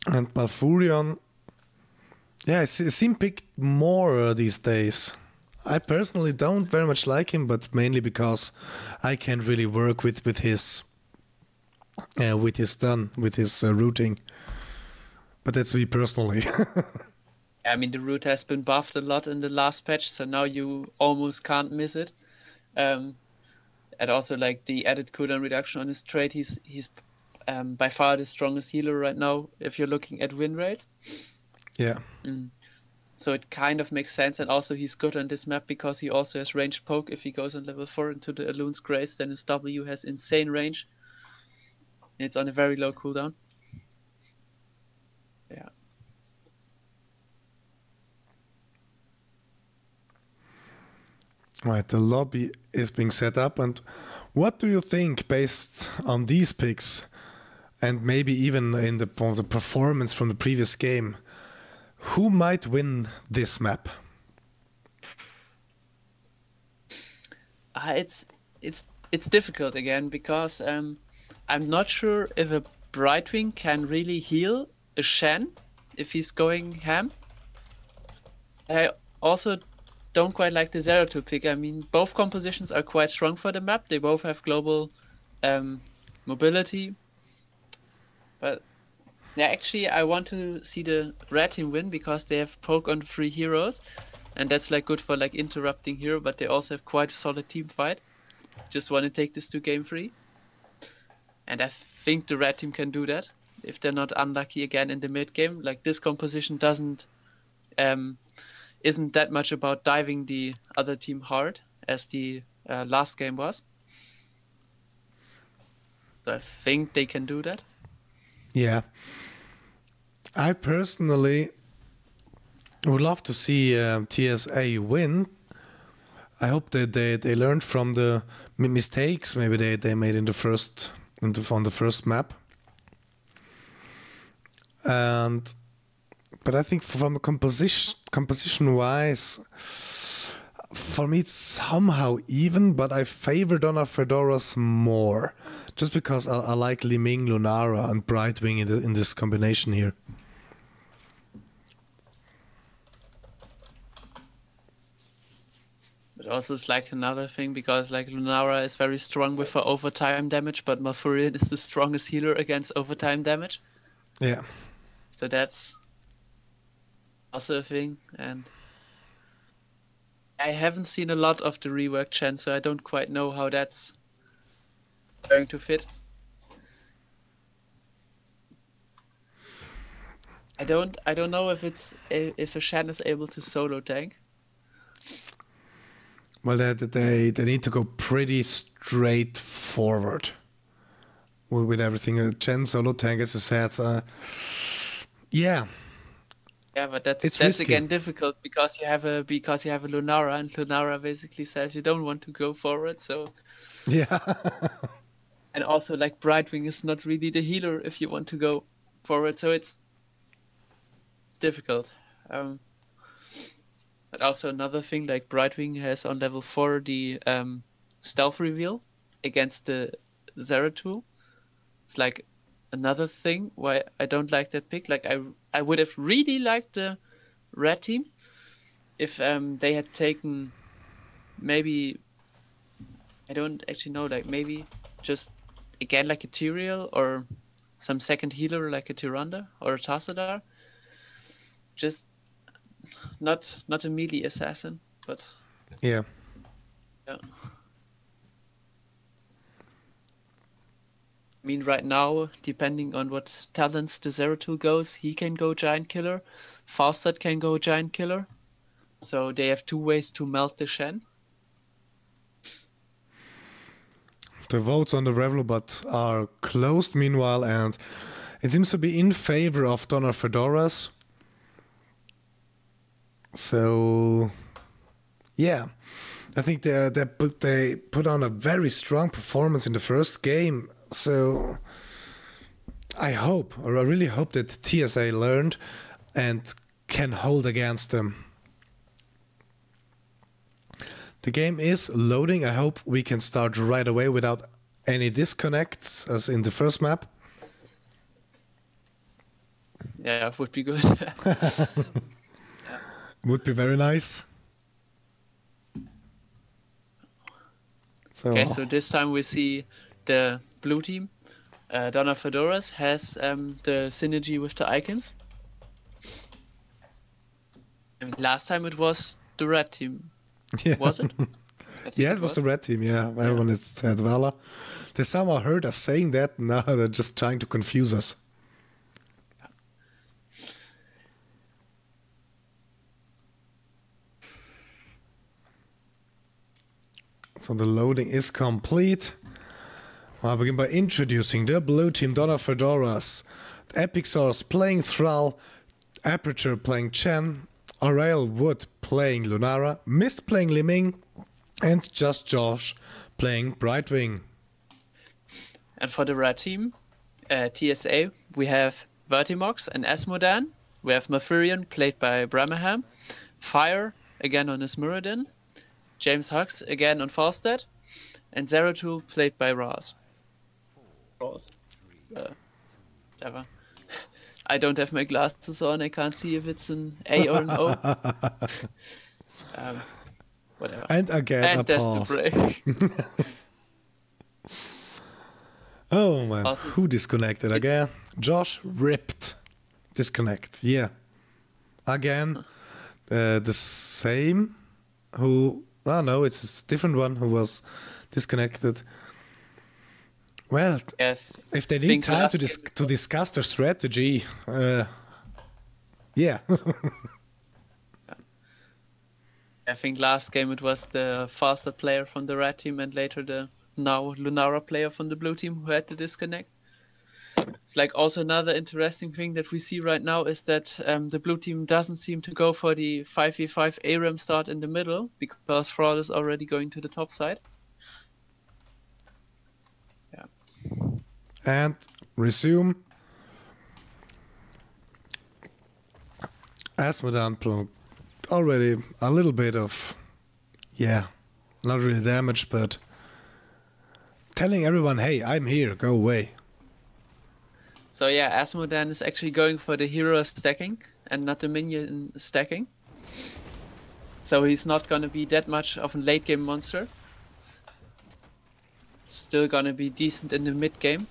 And Malfurion, yeah, I see him picked more these days. I personally don't very much like him, but mainly because I can't really work with his routing. But that's me personally. I mean, the route has been buffed a lot in the last patch, so now you almost can't miss it. And also, like, the added cooldown reduction on his trait, he's by far the strongest healer right now if you're looking at win rates. Yeah. So it kind of makes sense, and also he's good on this map because he also has ranged poke. If he goes on level 4 into the Elun's Grace, then his W has insane range. And it's on a very low cooldown. Yeah. Right, the lobby is being set up, and what do you think, based on these picks, and maybe even in the performance from the previous game, who might win this map? It's difficult again, because I'm not sure if a Brightwing can really heal a Shen if he's going ham. I also don't quite like the Zeratul pick. I mean, both compositions are quite strong for the map. They both have global mobility. But yeah, actually, I want to see the red team win because they have poke on 3 heroes, and that's like good for like interrupting hero. But they also have quite a solid team fight. Just want to take this to game 3, and I think the red team can do that if they're not unlucky again in the mid game. Like, this composition isn't that much about diving the other team hard as the last game was. So I think they can do that. Yeah. I personally would love to see TSA win. I hope that they learned from the mistakes maybe they made on the first map. But I think from a composition wise, for me it's somehow even, but I favor Donna Fedoras more, just because I like Li Ming, Lunara, and Brightwing in this combination here. But also it's like another thing, because like Lunara is very strong with her overtime damage, but Malfurion is the strongest healer against overtime damage. Yeah. So that's also a thing, and I haven't seen a lot of the rework Chen, so I don't quite know how that's going to fit. I don't know if if a Shen is able to solo tank. Well, they need to go pretty straightforward with everything. Chen solo tank, as you said, yeah. Yeah, but that's risky. again difficult because you have a Lunara, and Lunara basically says you don't want to go forward. So yeah. And also like Brightwing is not really the healer if you want to go forward, so it's difficult. But also another thing, like Brightwing has on level 4 the stealth reveal against the Zeratul. It's like another thing why I don't like that pick. Like I would have really liked the red team if they had taken maybe, I don't actually know, like maybe just again like a Tyrael or some second healer like a Tyrande or a Tassadar. Just not a melee assassin, but yeah. I mean, right now, depending on what talents the Zeratul goes, he can go Giant Killer, Falstad can go Giant Killer, so they have 2 ways to melt the Shen. The votes on the Revelbot are closed meanwhile, and it seems to be in favor of Donor Fedoras. So, yeah, I think they put on a very strong performance in the first game. So, I really hope that TSA learned and can hold against them. The game is loading. I hope we can start right away without any disconnects as in the first map. Yeah, would be good. Would be very nice. Okay, so this time we see the blue team. Donna Fedoras has the synergy with the icons. I mean, last time it was the red team. Yeah. Was it? Yeah, it was the red team, yeah. Everyone has said Valor. They somehow heard us saying that, now they're just trying to confuse us. So the loading is complete. I'll begin by introducing the blue team, Donna Fedoras, Epic Source playing Thrall, Aperture playing Chen, Aurel Wood playing Lunara, Mist playing Liming, and Just Josh playing Brightwing. And for the red team, TSA, we have Vertimox and Asmodan. We have Mathurian, played by Bramaham. Fire, again on his Muradin. James Hux, again on Falstad. And Zeratul, played by Raz. Whatever. I don't have my glasses on, I can't see if it's an A or an O. Whatever. And again, and a pause. The break. Oh man, Awesome. Who disconnected again? Josh ripped. Disconnect, yeah. Again, the same who... Oh no, it's a different one who was disconnected. Well, if they need time to discuss their strategy, yeah. I think last game it was the faster player from the red team and later the now Lunara player from the blue team who had to disconnect. It's like also another interesting thing that we see right now is that the blue team doesn't seem to go for the 5v5 ARAM start in the middle because Fraud is already going to the top side. Yeah. And resume. Asmodan already a little bit of, not really damage, but telling everyone, hey, I'm here, go away. So yeah, Asmodan is actually going for the hero stacking and not the minion stacking. So he's not gonna be that much of a late game monster. Still gonna be decent in the mid game.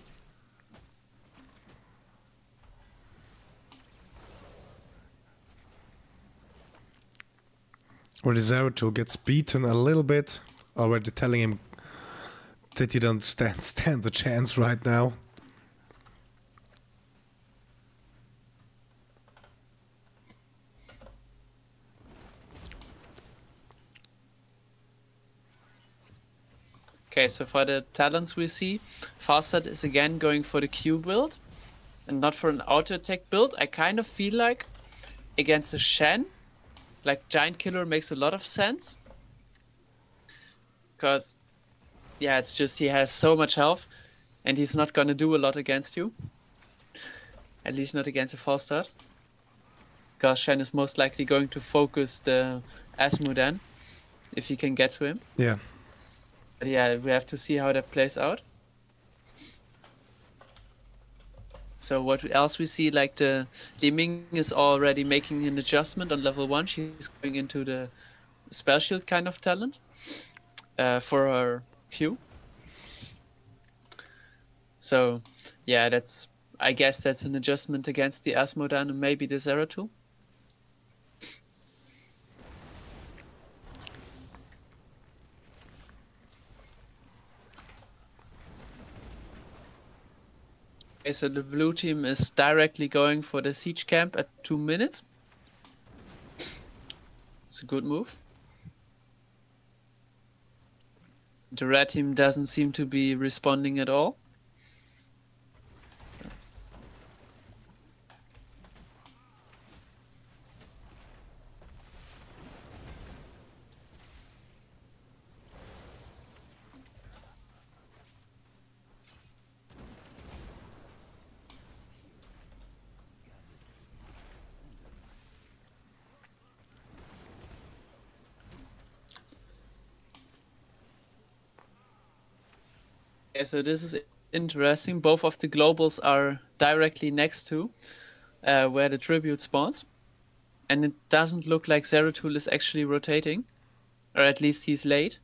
Where the Zeratul gets beaten a little bit, already telling him that you don't stand the chance right now. Okay, so for the talents we see, Farsad is again going for the Q build and not for an auto attack build. I kind of feel like against the Shen, like Giant Killer makes a lot of sense. Because, yeah, it's just he has so much health and he's not gonna do a lot against you. At least not against a false start. Because Shen is most likely going to focus the Asmudan if he can get to him. Yeah. But yeah, we have to see how that plays out. So what else we see, like the Li Ming is already making an adjustment on level 1. She's going into the spell shield kind of talent for her Q. So yeah, I guess that's an adjustment against the Asmodan and maybe the Zeratul. Okay, so the blue team is directly going for the siege camp at 2 minutes. It's a good move. The red team doesn't seem to be responding at all. Okay, so this is interesting. Both of the globals are directly next to where the tribute spawns. And it doesn't look like Zeratul is actually rotating. Or at least he's late.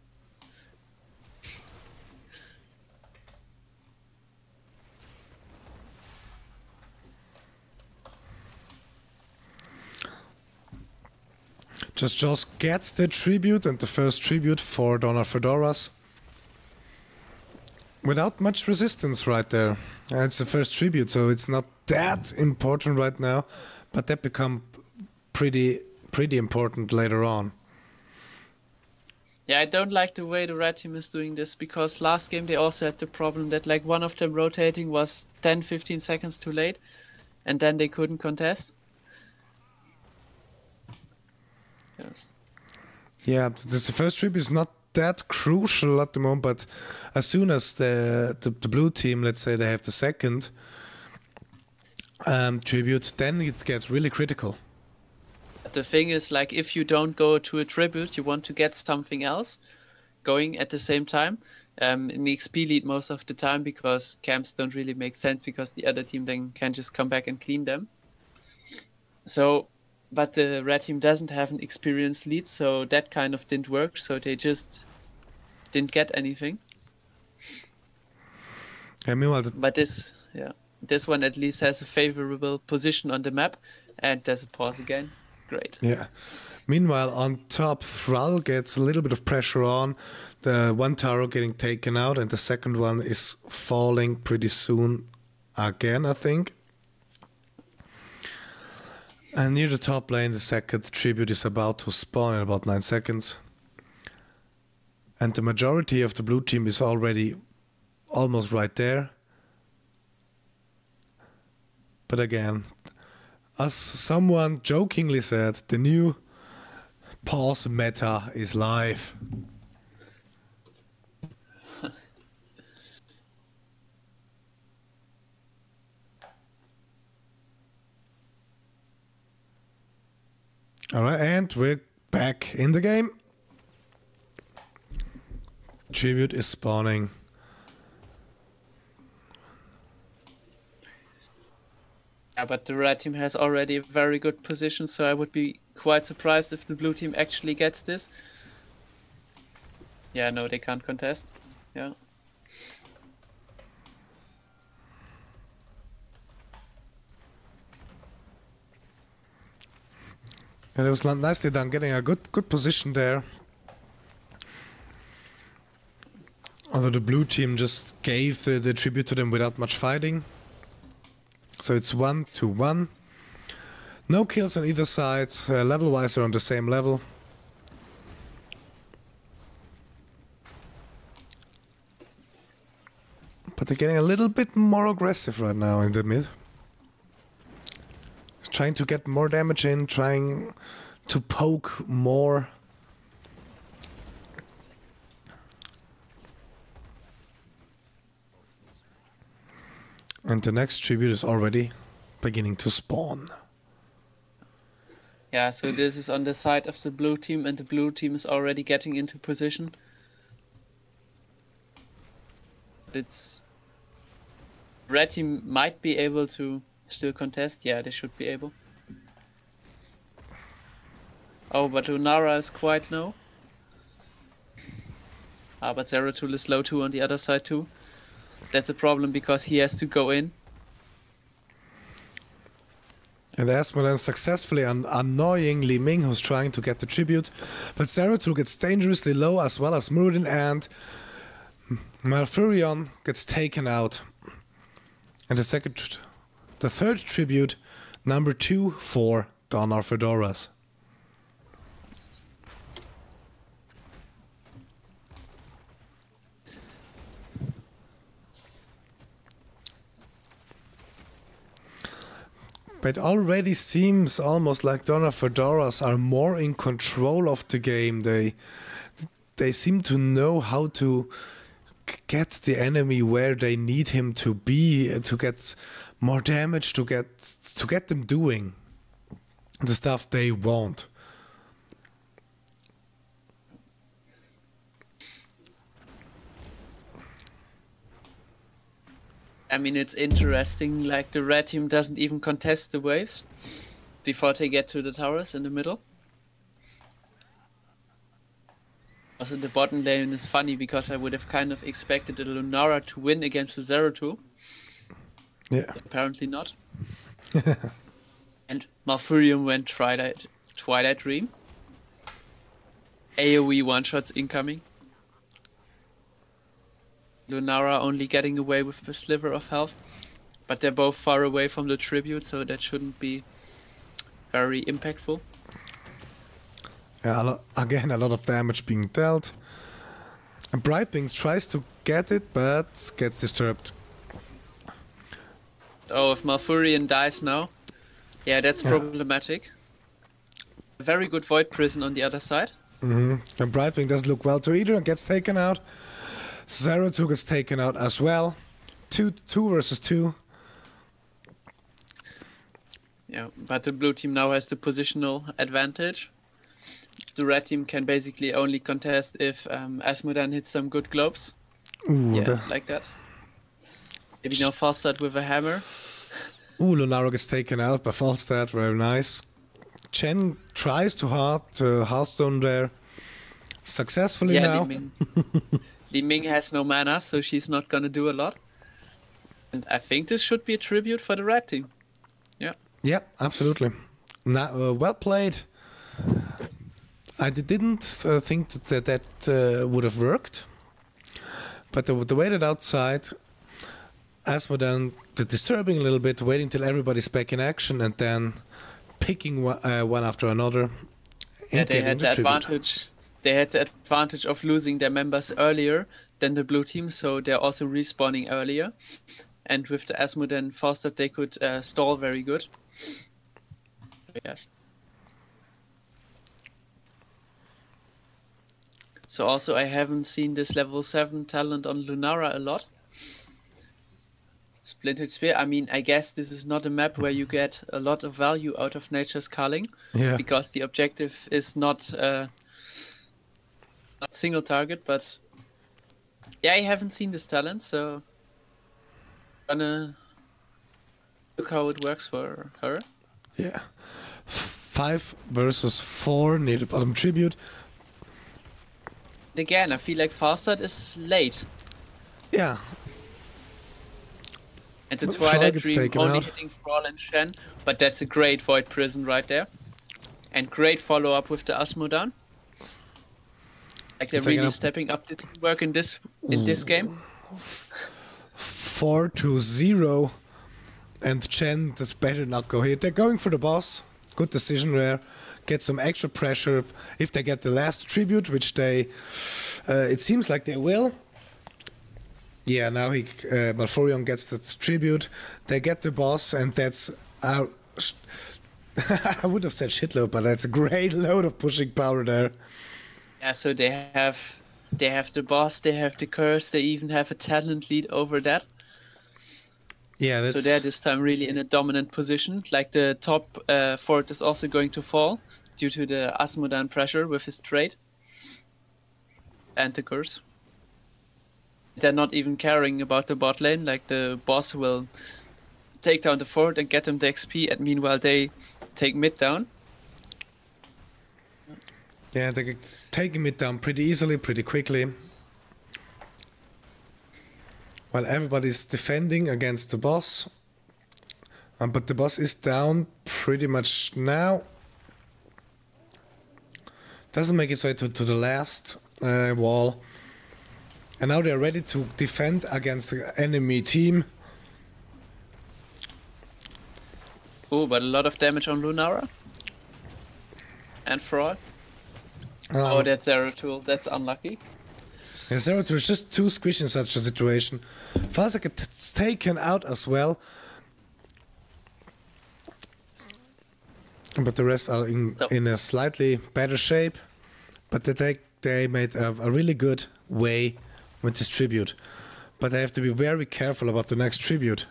Just gets the tribute and the first tribute for Donna Fedoras. Without much resistance right there. It's the first tribute, so it's not that important right now, but that become pretty important later on. Yeah, I don't like the way the red team is doing this, because last game they also had the problem that like one of them rotating was 10-15 seconds too late, and then they couldn't contest. Yes. Yeah, the first tribute is not that crucial at the moment, but as soon as the blue team, let's say they have the second tribute, then it gets really critical. The thing is, like, if you don't go to a tribute, you want to get something else going at the same time. In the XP lead most of the time, because camps don't really make sense, because the other team then can just come back and clean them. So, but the red team doesn't have an experienced lead, so that kind of didn't work, so they just didn't get anything. Yeah, meanwhile, but this one at least has a favorable position on the map, and there's a pause again. Great. Yeah. Meanwhile, on top, Thrall gets a little bit of pressure on. The one tower getting taken out, and the second one is falling pretty soon again, I think. And near the top lane, the second tribute is about to spawn in about 9 seconds. And the majority of the blue team is already almost right there. But again, as someone jokingly said, the new pause meta is live. Alright, and we're back in the game. Tribute is spawning. Yeah, but the red team has already a very good position, so I would be quite surprised if the blue team actually gets this. Yeah, no, they can't contest. Yeah. And it was nicely done, getting a good position there. Although the blue team just gave the tribute to them without much fighting. So it's 1-1. No kills on either side. Level-wise they're on the same level. But they're getting a little bit more aggressive right now in the mid. Trying to get more damage in, trying to poke more. And the next tribute is already beginning to spawn. Yeah, so this is on the side of the blue team, and the blue team is already getting into position. It's... Red team might be able to still contest. Yeah, they should be able. Oh, but Lunara is quite low. Ah, but Zeratul is low too on the other side too. That's a problem because he has to go in. And Asmodan successfully annoying Li Ming, who's trying to get the tribute. But Zeratul gets dangerously low, as well as Muradin, and Malfurion gets taken out. And the third tribute, number 2 for Donna Fedoras. But it already seems almost like Donna Fedoras are more in control of the game. They seem to know how to get the enemy where they need him to be, to get more damage, to get them doing the stuff they want. I mean, it's interesting, like the red team doesn't even contest the waves before they get to the towers in the middle. Also, the bottom lane is funny because I would have kind of expected the Lunara to win against the Zeratul. Yeah. Apparently not. And Malfurion went Twilight Dream. AoE one-shots incoming. Lunara only getting away with a sliver of health, but they're both far away from the tribute, so that shouldn't be very impactful. Yeah, again, a lot of damage being dealt. And Brightwing tries to get it, but gets disturbed. Oh, if Malfurion dies now, yeah, that's problematic. A very good Void Prison on the other side. And Brightwing doesn't look well to either and gets taken out. Zeratul gets taken out as well. 2 versus 2. Yeah, but the blue team now has the positional advantage. The red team can basically only contest if Asmodan hits some good globes. Ooh, yeah, like that. Maybe now Falstad with a hammer. Ooh, Lunara gets taken out by Falstad, very nice. Chen tries to Hearthstone there. Successfully now. Li Ming has no mana, so she's not gonna do a lot. And I think this should be a tribute for the red team. Yeah. Yeah, absolutely. Well played. I didn't think that would have worked. But the way that outside, Asmodan disturbing a little bit, waiting till everybody's back in action, and then picking one after another. Yeah, they had the advantage. They had the advantage of losing their members earlier than the blue team, so they're also respawning earlier. And with the Asmodan Falstad, they could stall very good. Yes. So also I haven't seen this level 7 talent on Lunara a lot. Splintered Spear, I mean, I guess this is not a map where you get a lot of value out of Nature's Culling. Yeah. Because the objective is not single target, but yeah, I haven't seen this talent, so gonna look how it works for her. Yeah. 5 versus 4 near the bottom tribute. Again, I feel like Falstad is late. Yeah. And the Twilight Dream only out. hitting Thrall and Shen, but that's a great Void Prison right there. And great follow up with the Asmodan. Like they're really stepping up the teamwork in this game. 4-0, and Chen, this better not go here. They're going for the boss. Good decision there. Get some extra pressure if they get the last tribute, which they, it seems like they will. Yeah, now Malfurion gets the tribute. They get the boss, and that's I would have said shitload, but that's a great load of pushing power there. Yeah, so they have the boss, they have the curse, they even have a talent lead over that. Yeah, that's... So they're this time really in a dominant position. Like the top fort is also going to fall due to the Asmodan pressure with his trade and the curse. They're not even caring about the bot lane. Like the boss will take down the fort and get them the XP, and meanwhile they take mid down. Yeah, they can take mid down pretty easily, pretty quickly. While everybody's defending against the boss. But the boss is down pretty much now. Doesn't make its way to the last wall. And now they're ready to defend against the enemy team. Oh, but a lot of damage on Lunara. And Fraud. Oh, that's Zeratul. That's unlucky. Yeah, Zeratul is just too squishy in such a situation. Falzak gets taken out as well. But the rest are in a slightly better shape. But they made a really good way with this tribute. But they have to be very careful about the next tribute.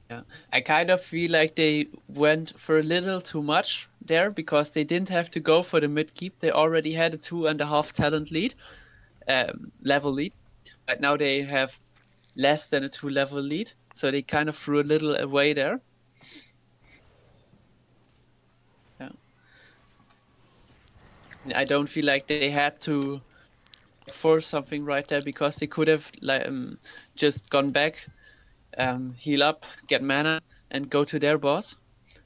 Yeah, I kind of feel like they went for a little too much there, because they didn't have to go for the mid keep. They already had a 2.5 talent lead, level lead. Right now they have less than a 2 level lead, so they kind of threw a little away there. Yeah, I don't feel like they had to force something right there, because they could have just gone back, heal up, get mana, and go to their boss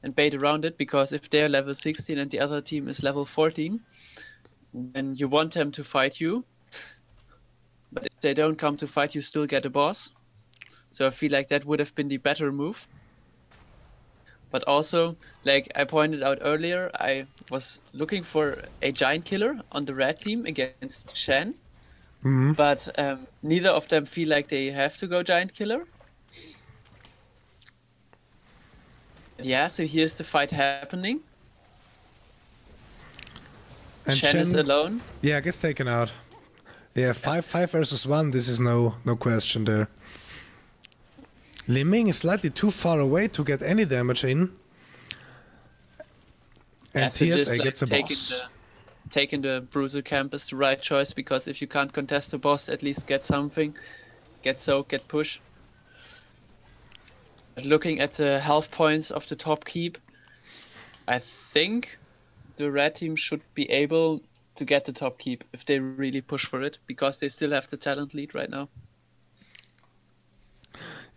and bait around it, because if they're level 16 and the other team is level 14, then you want them to fight you, but if they don't come to fight you, still get a boss. So I feel like that would have been the better move. But also, like I pointed out earlier, I was looking for a giant killer on the red team against Shen. Mm-hmm. But neither of them feel like they have to go giant killer. Yeah, so here's the fight happening. And Shen is alone. Yeah, gets taken out. Yeah, 5 versus 1, this is no question there. Li Ming is slightly too far away to get any damage in. And so TSA just, gets a boss. Taking the Bruiser camp is the right choice, because if you can't contest the boss, at least get something. Get soak, get push. But looking at the health points of the top keep, I think the red team should be able to get the top keep if they really push for it, because they still have the talent lead right now.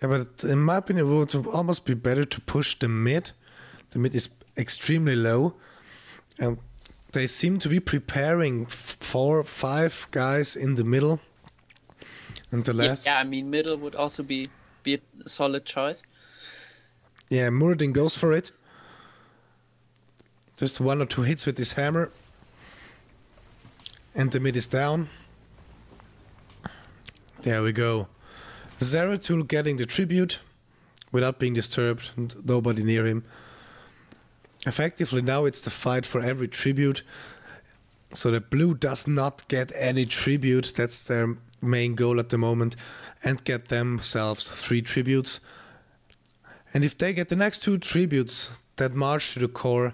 Yeah, but in my opinion, it would almost be better to push the mid. The mid is extremely low. And they seem to be preparing 4 or 5 guys in the middle. And the last... Yeah, I mean, middle would also be a solid choice. Yeah, Muradin goes for it. Just 1 or 2 hits with his hammer. And the mid is down. There we go. Zeratul getting the tribute without being disturbed, and nobody near him. Effectively now it's the fight for every tribute. So that blue does not get any tribute. That's their main goal at the moment. And get themselves 3 tributes. And if they get the next 2 tributes, that march to the core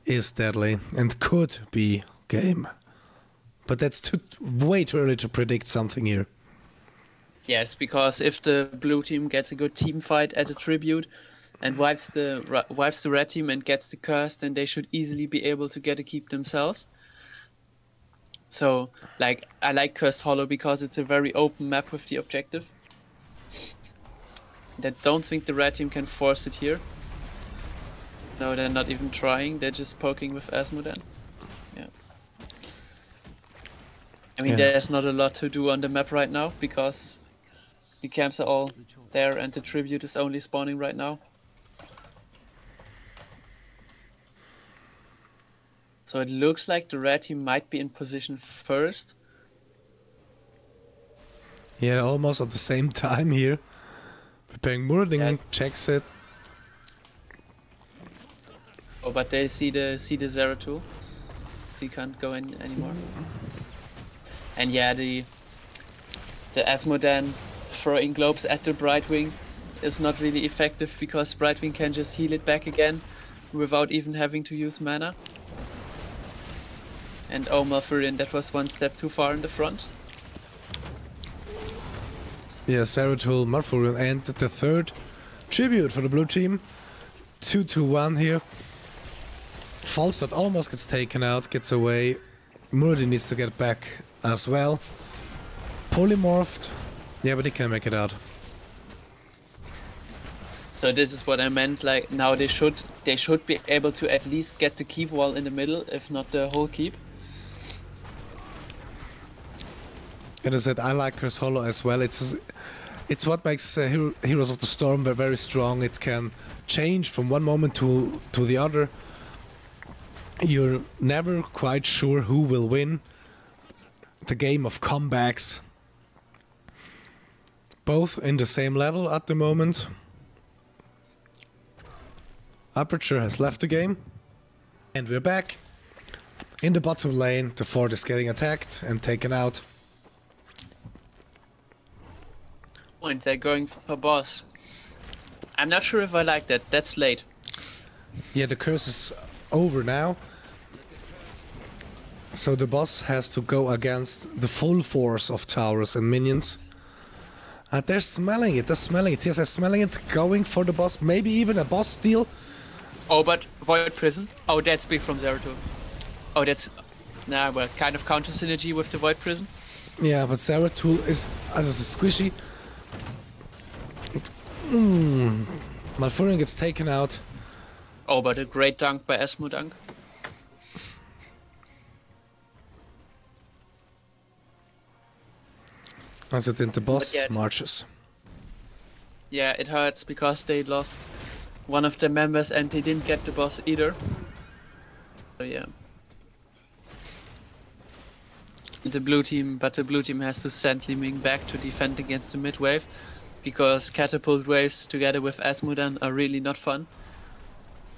is deadly and could be game. But that's way too early to predict something here. Yes, because if the blue team gets a good team fight at a tribute and wipes the red team and gets the curse, then they should easily be able to get a keep themselves. So, like, I like Cursed Hollow because it's a very open map with the objective. I don't think the red team can force it here. No, they're not even trying, they're just poking with Asmodan. Yeah. I mean, there's not a lot to do on the map right now because the camps are all there and the tribute is only spawning right now. So it looks like the red team might be in position first. Yeah, almost at the same time here. Preparing Muradin, checks it. Oh, but they see the Zeratul, so he can't go in anymore. And yeah, the Asmodan throwing globes at the Brightwing is not really effective because Brightwing can just heal it back again without even having to use mana. And oh, Malfurion, that was one step too far in the front. Yeah, Zeratul, Malfurion, and the third tribute for the blue team. 2-1 here. Falstad almost gets taken out, gets away. Muradin needs to get back as well. Polymorphed. Yeah, but he can make it out. So this is what I meant, like now they should be able to at least get the keep wall in the middle, if not the whole keep. And I said I like Curse Hollow as well. It's what makes Heroes of the Storm very strong. It can change from one moment to the other. You're never quite sure who will win. The game of comebacks. Both in the same level at the moment. Aperture has left the game. And we're back. In the bottom lane, the fort is getting attacked and taken out. And they're going for boss. I'm not sure if I like that. That's late. Yeah, the curse is over now. So the boss has to go against the full force of towers and minions. And they're smelling it, Yes, they're smelling it, going for the boss, maybe even a boss steal. Oh, but Void Prison? Oh, that's big from Zeratul. Oh, that's... Nah, well, kind of counter synergy with the Void Prison. Yeah, but Zeratul is as a squishy. Malfurion gets taken out. Oh, but a great dunk by Asmodunk. As it in the boss yeah, marches. Yeah, it hurts because they lost one of their members and they didn't get the boss either. So yeah. The blue team has to send Li Ming back to defend against the mid wave. Because catapult waves together with Asmodan are really not fun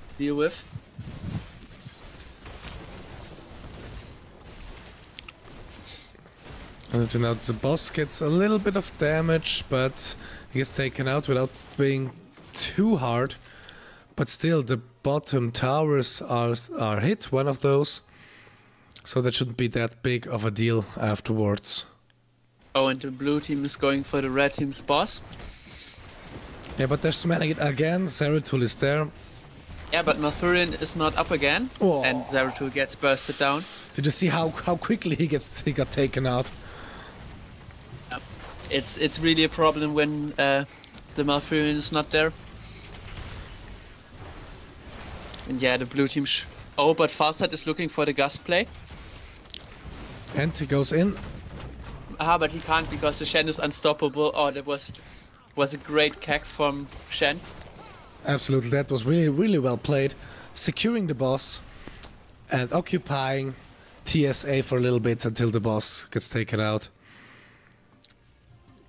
to deal with. And you know, the boss gets a little bit of damage, but he gets taken out without being too hard. But still, the bottom towers are hit, one of those. So that shouldn't be that big of a deal afterwards. Oh, and the blue team is going for the red team's boss. Yeah, but they're smelling it again. Zeratul is there. Yeah, but Malfurion is not up again, and Zeratul gets bursted down. Did you see how quickly he got taken out? It's really a problem when the Malfurion is not there. And yeah, the blue team. Oh, but Falstad is looking for the gust play. And he goes in. Ah, but he can't because the Shen is unstoppable. Oh, that was a great cack from Shen. Absolutely, that was really well played. Securing the boss and occupying TSA for a little bit until the boss gets taken out.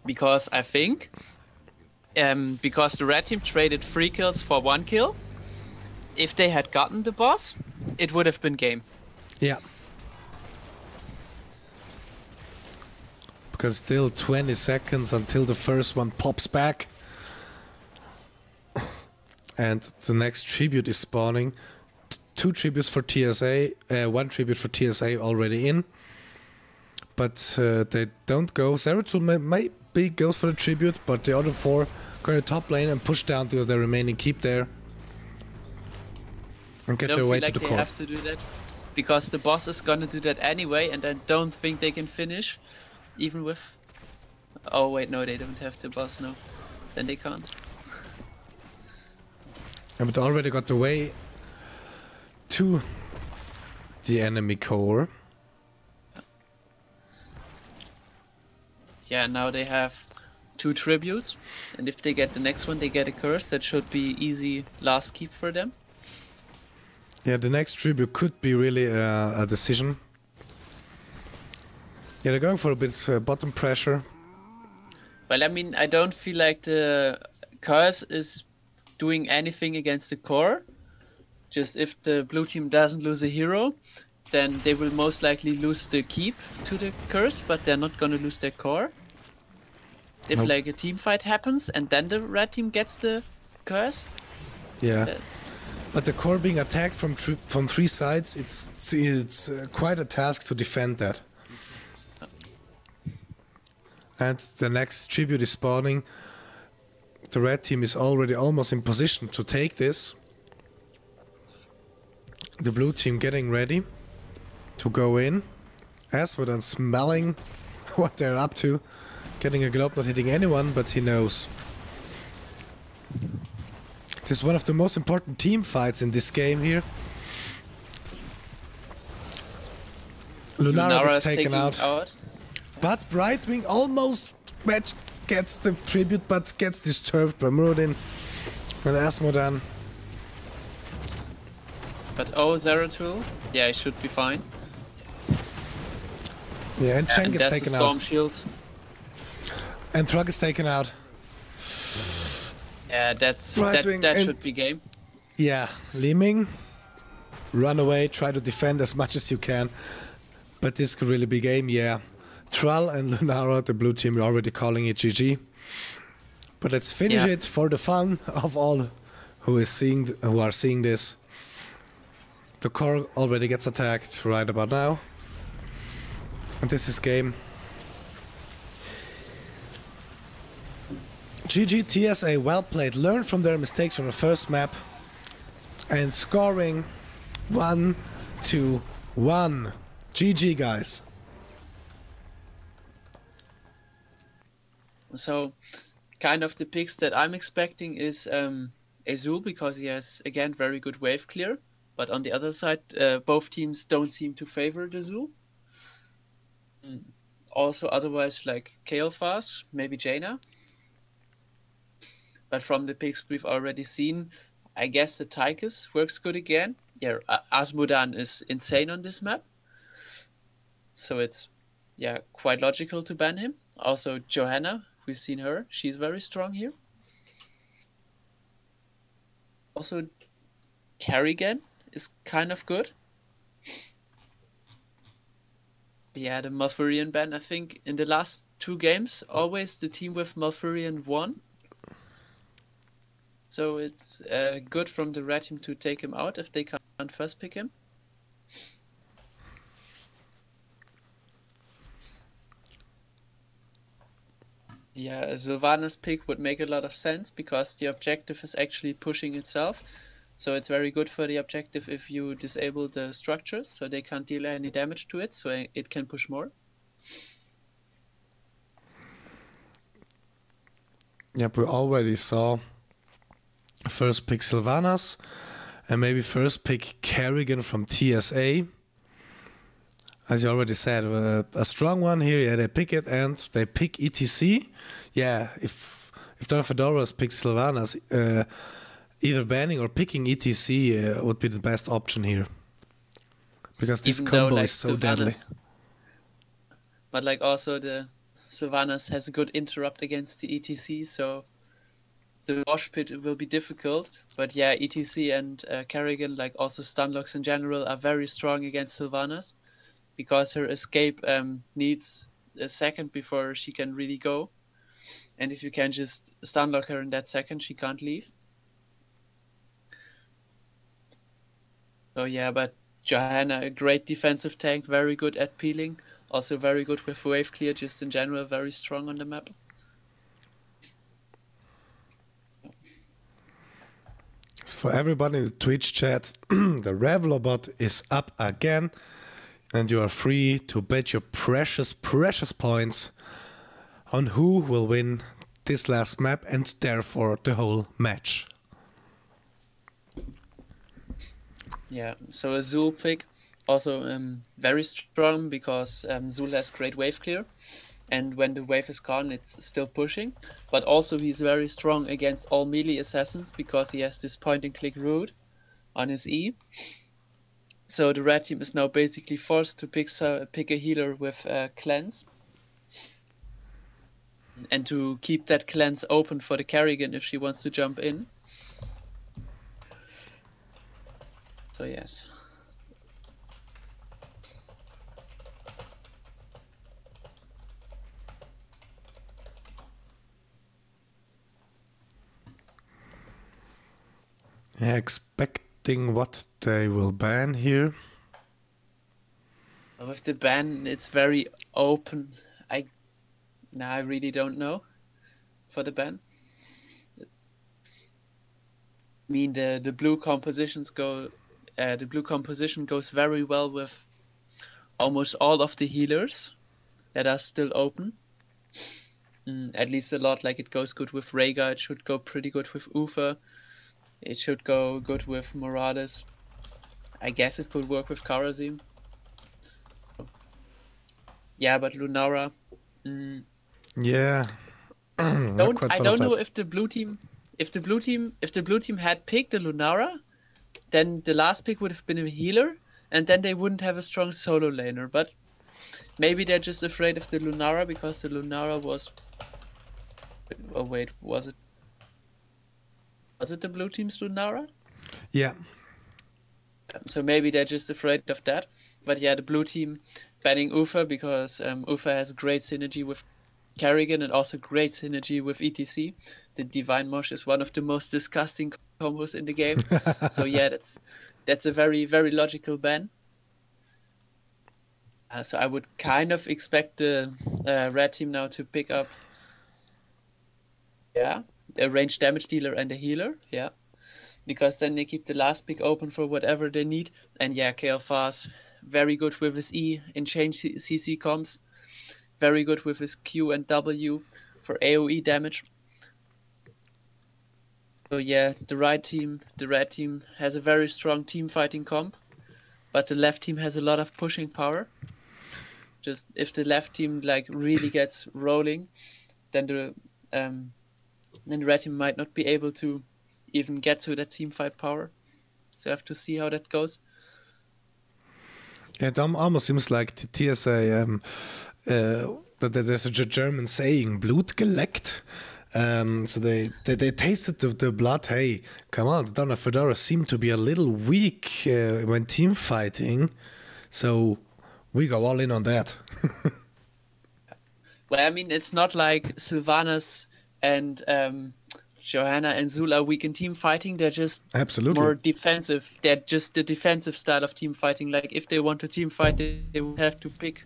Because I think, because the red team traded 3 kills for 1 kill, if they had gotten the boss, it would have been game. Yeah. Because still 20 seconds until the first one pops back. And the next tribute is spawning. 2 tributes for TSA, 1 tribute for TSA already in. But they don't go. Zeratul maybe goes for the tribute, but the other 4 go to top lane and push down to the remaining keep there. And get their way to the core. They have to do that because the boss is gonna do that anyway, and I don't think they can finish, even with. Oh wait, no, they don't have the boss. No, then they can't. Yeah, but they already got the way to the enemy core. yeah, now they have 2 tributes, and if they get the next one, they get a curse. That should be easy last keep for them. Yeah, the next tribute could be really a decision. Yeah, they're going for a bit bottom pressure. Well, I mean, I don't feel like the curse is doing anything against the core. Just if the blue team doesn't lose a hero, then they will most likely lose the keep to the curse, but they're not gonna lose their core. If Nope. like a team fight happens and then the red team gets the curse, Yeah. that's... But the core being attacked from 3 sides, it's quite a task to defend that. And the next tribute is spawning. The red team is already almost in position to take this. The blue team getting ready to go in. Asmodan smelling what they're up to. Getting a globe, not hitting anyone, but he knows. This is one of the most important team fights in this game here. Lunara gets taken out. But Brightwing almost gets the tribute, but gets disturbed by Murodin and Asmodan. But Zeratul, yeah, he should be fine. Yeah, and Chen And gets there's taken the out. Storm Shield. And Thrug is taken out. Yeah, that should be game. Yeah, Liming, run away, try to defend as much as you can. But this could really be game, yeah. Thrall and Lunara, the blue team, are already calling it GG. But let's finish it for the fun of all who are seeing this. The core already gets attacked right about now. And this is game. GG TSA, well played. Learn from their mistakes from the first map. And scoring 1-2-1. GG, guys. So, kind of the picks that I'm expecting is Azul, because he has, again, very good wave clear. But on the other side, both teams don't seem to favor the Azul. Also, otherwise, like Kael'thas, maybe Jaina. But from the picks we've already seen, I guess the Tychus works good again. Yeah, Asmodan is insane on this map. So it's, yeah, quite logical to ban him. Also, Johanna, we've seen her. She's very strong here. Also, Kerrigan is kind of good. Yeah, the Malfurion ban, I think in the last 2 games, always the team with Malfurion won. So it's good from the red team to take him out if they can't first pick him. Yeah, Sylvanas pick would make a lot of sense because the objective is actually pushing itself. So it's very good for the objective if you disable the structures so they can't deal any damage to it, so it can push more. Yep, we already saw first pick Sylvanas and maybe first pick Kerrigan from TSA. As you already said, a strong one here. Yeah, they pick it and they pick ETC. Yeah, if the Fedoras pick Sylvanas, either banning or picking ETC would be the best option here. Because this combo is so deadly. But like also the Sylvanas has a good interrupt against the ETC, so the wash pit will be difficult. But yeah, ETC and Kerrigan, like also stunlocks in general, are very strong against Sylvanas. Because her escape needs a second before she can really go. And if you can just stunlock her in that second, she can't leave. So yeah, but Johanna, a great defensive tank, very good at peeling. Also very good with wave clear, just in general, very strong on the map. For everybody in the Twitch chat, the Reveler bot is up again. And you are free to bet your precious, precious points on who will win this last map and therefore the whole match. Yeah, so a Zul pick, also very strong because Zul has great wave clear. and when the wave is gone it's still pushing, but also he's very strong against all melee assassins because he has this point and click route on his E. So the red team is now basically forced to pick a healer with cleanse, and to keep that cleanse open for the Kerrigan if she wants to jump in. So yes. Yeah, expecting what they will ban here. With the ban, it's very open. I really don't know for the ban. I mean, the blue compositions go. The blue composition goes very well with almost all of the healers that are still open. At least a lot. Like it goes good with Rhaegar. It should go pretty good with Ufa. It should go good with Morades. I guess it could work with Kharazim. Yeah, but Lunara. Yeah. I don't know if the blue team had picked the Lunara, then the last pick would have been a healer, and then they wouldn't have a strong solo laner. But maybe they're just afraid of the Lunara because the Lunara was. Oh wait, was it the blue team's Lunara? Yeah. So maybe they're just afraid of that. But yeah, the blue team banning Ufa because Ufa has great synergy with Kerrigan and also great synergy with ETC. The Divine Mosh is one of the most disgusting combos in the game. So yeah, that's a very, very logical ban. So I would kind of expect the red team now to pick up a ranged damage dealer and a healer, because then they keep the last pick open for whatever they need. And yeah, Kael'thas, very good with his E in change CC comms, very good with his Q and W for AoE damage. So yeah, the red team has a very strong team fighting comp, but the left team has a lot of pushing power. Just if the left team like really gets rolling, then the red team might not be able to even get to that team fight power. So I have to see how that goes. It almost seems like the TSA, that there's a German saying, Blut geleckt. So they tasted the blood. Hey, come on, the Donna Fedoras seem to be a little weak when team fighting. So we go all in on that. Well, I mean, it's not like Sylvanas and Johanna and Zul are weak in team fighting. They're just absolutely more defensive. They're just the defensive style of team fighting. Like if they want to team fight, they would have to pick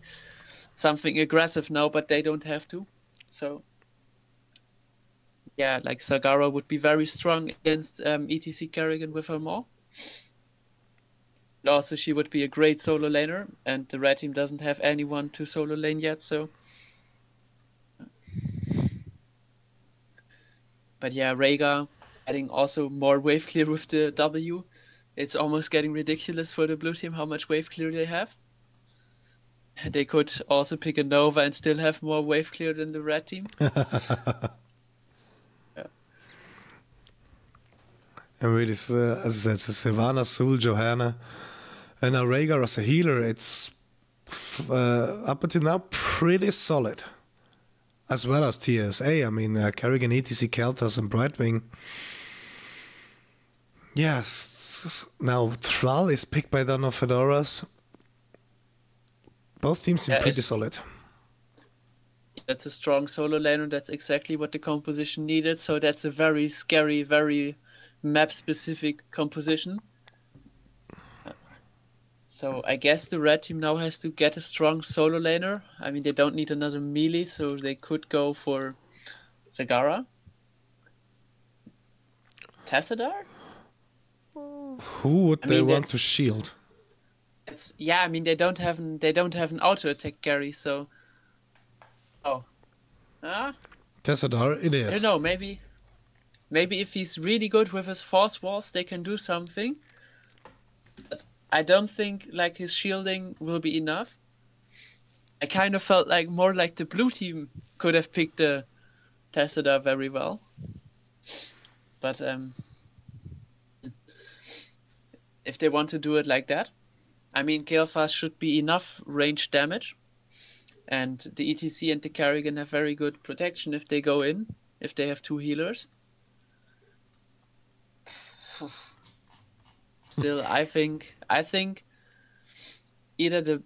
something aggressive now, but they don't have to. So yeah, like Sagara would be very strong against ETC Kerrigan with her Maw. Also, she would be a great solo laner, and the red team doesn't have anyone to solo lane yet, so. But yeah, Rhaegar adding also more wave clear with the W. It's almost getting ridiculous for the blue team how much wave clear they have. They could also pick a Nova and still have more wave clear than the red team. And really, as I said, Sylvana, Zul, Johanna, and now Rhaegar as a healer, it's up until now pretty solid. As well as TSA, I mean, Kerrigan, ETC, Kael'thas, and Brightwing. Yes, now Thrall is picked by Donna Fedoras. Both teams seem pretty solid. That's a strong solo laner. That's exactly what the composition needed. So that's a very scary, very map-specific composition. So I guess the red team now has to get a strong solo laner. I mean, they don't need another melee, so they could go for Sagara. Tassadar? Who would they want to shield? I mean they don't have an auto attack carry, so. Oh. Tassadar, it is. I don't know. Maybe if he's really good with his force walls, they can do something. But I don't think like his shielding will be enough. I kind of felt like more like the blue team could have picked the Tessida very well. But if they want to do it like that, I mean, Galephas should be enough range damage. And the ETC and the Carrigan have very good protection if they go in, if they have 2 healers. Still, I think either the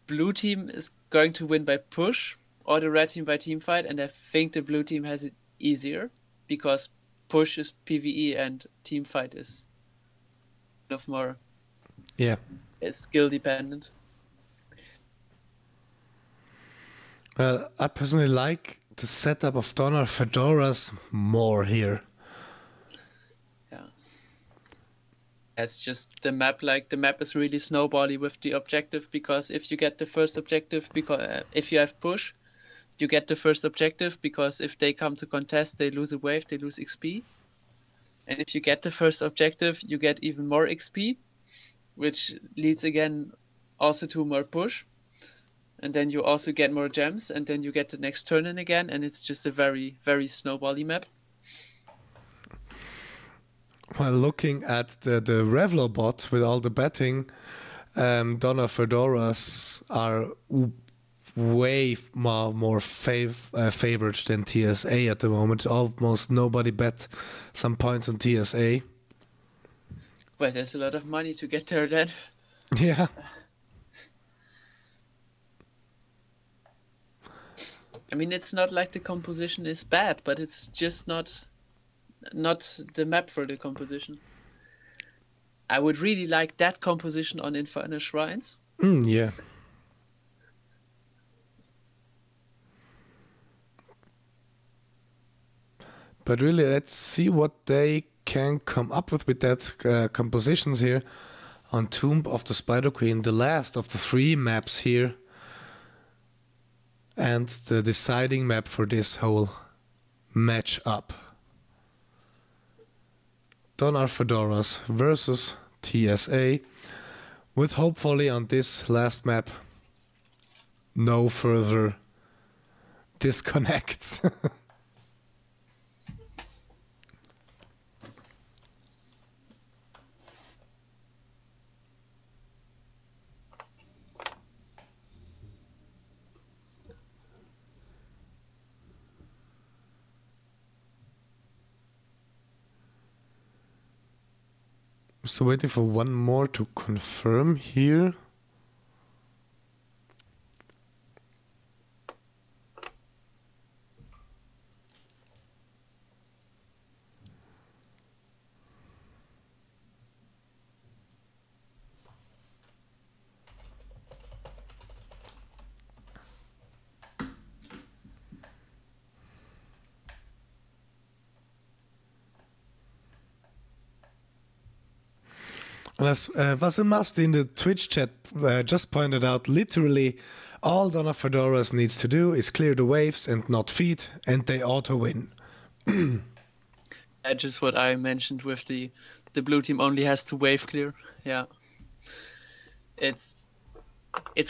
blue team is going to win by push or the red team by team fight, and I think the blue team has it easier because push is PvE and team fight is kind of more skill dependent. Well, I personally like the setup of Donner Fedoras more here. Yeah. It's just the map, like the map is really snowbally with the objective, because if you get the first objective, because if you have push, you get the first objective, because if they come to contest, they lose a wave, they lose XP. And if you get the first objective, you get even more XP, which leads again also to more push. And then you also get more gems, and then you get the next turn in again, and it's just a very, very snowbally map. While looking at the Revlo bot with all the betting, Donna Fedoras are way more favored than TSA at the moment. Almost nobody bet some points on TSA. Well, there's a lot of money to get there then. Yeah. I mean, it's not like the composition is bad, but it's just not the map for the composition. I would really like that composition on Infernal Shrines. Yeah. But really, let's see what they can come up with that compositions here on Tomb of the Spider Queen, the last of the 3 maps here. And the deciding map for this whole match-up. Donner Fedoras versus TSA, with hopefully on this last map no further disconnects. So waiting for one more to confirm here. And as Vasimasti in the Twitch chat just pointed out, literally all Donna Fedoras needs to do is clear the waves and not feed, and they auto-win. Just what I mentioned with the blue team only has to wave clear. Yeah. It's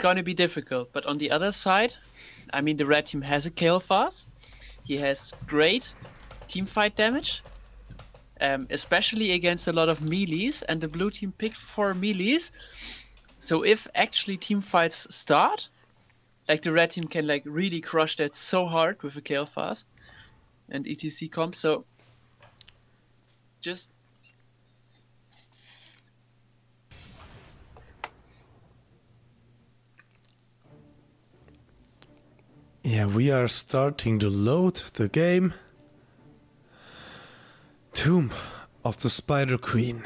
going to be difficult, but on the other side, I mean, the red team has a Galephas. He has great team fight damage. Especially against a lot of melees, and the blue team picked 4 melees. So if actually team fights start, like the red team can like really crush that so hard with a Galephas and ETC comp. So just yeah, we are starting to load the game. Tomb of the Spider Queen.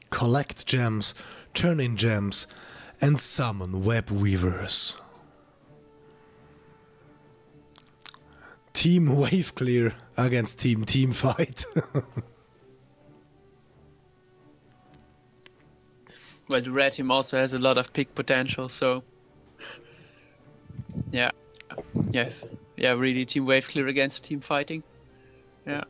Collect gems, turn in gems, and summon web weavers. Team wave clear against team fight. well, the red team also has a lot of pick potential, so yeah, really team wave clear against team fighting. Yeah.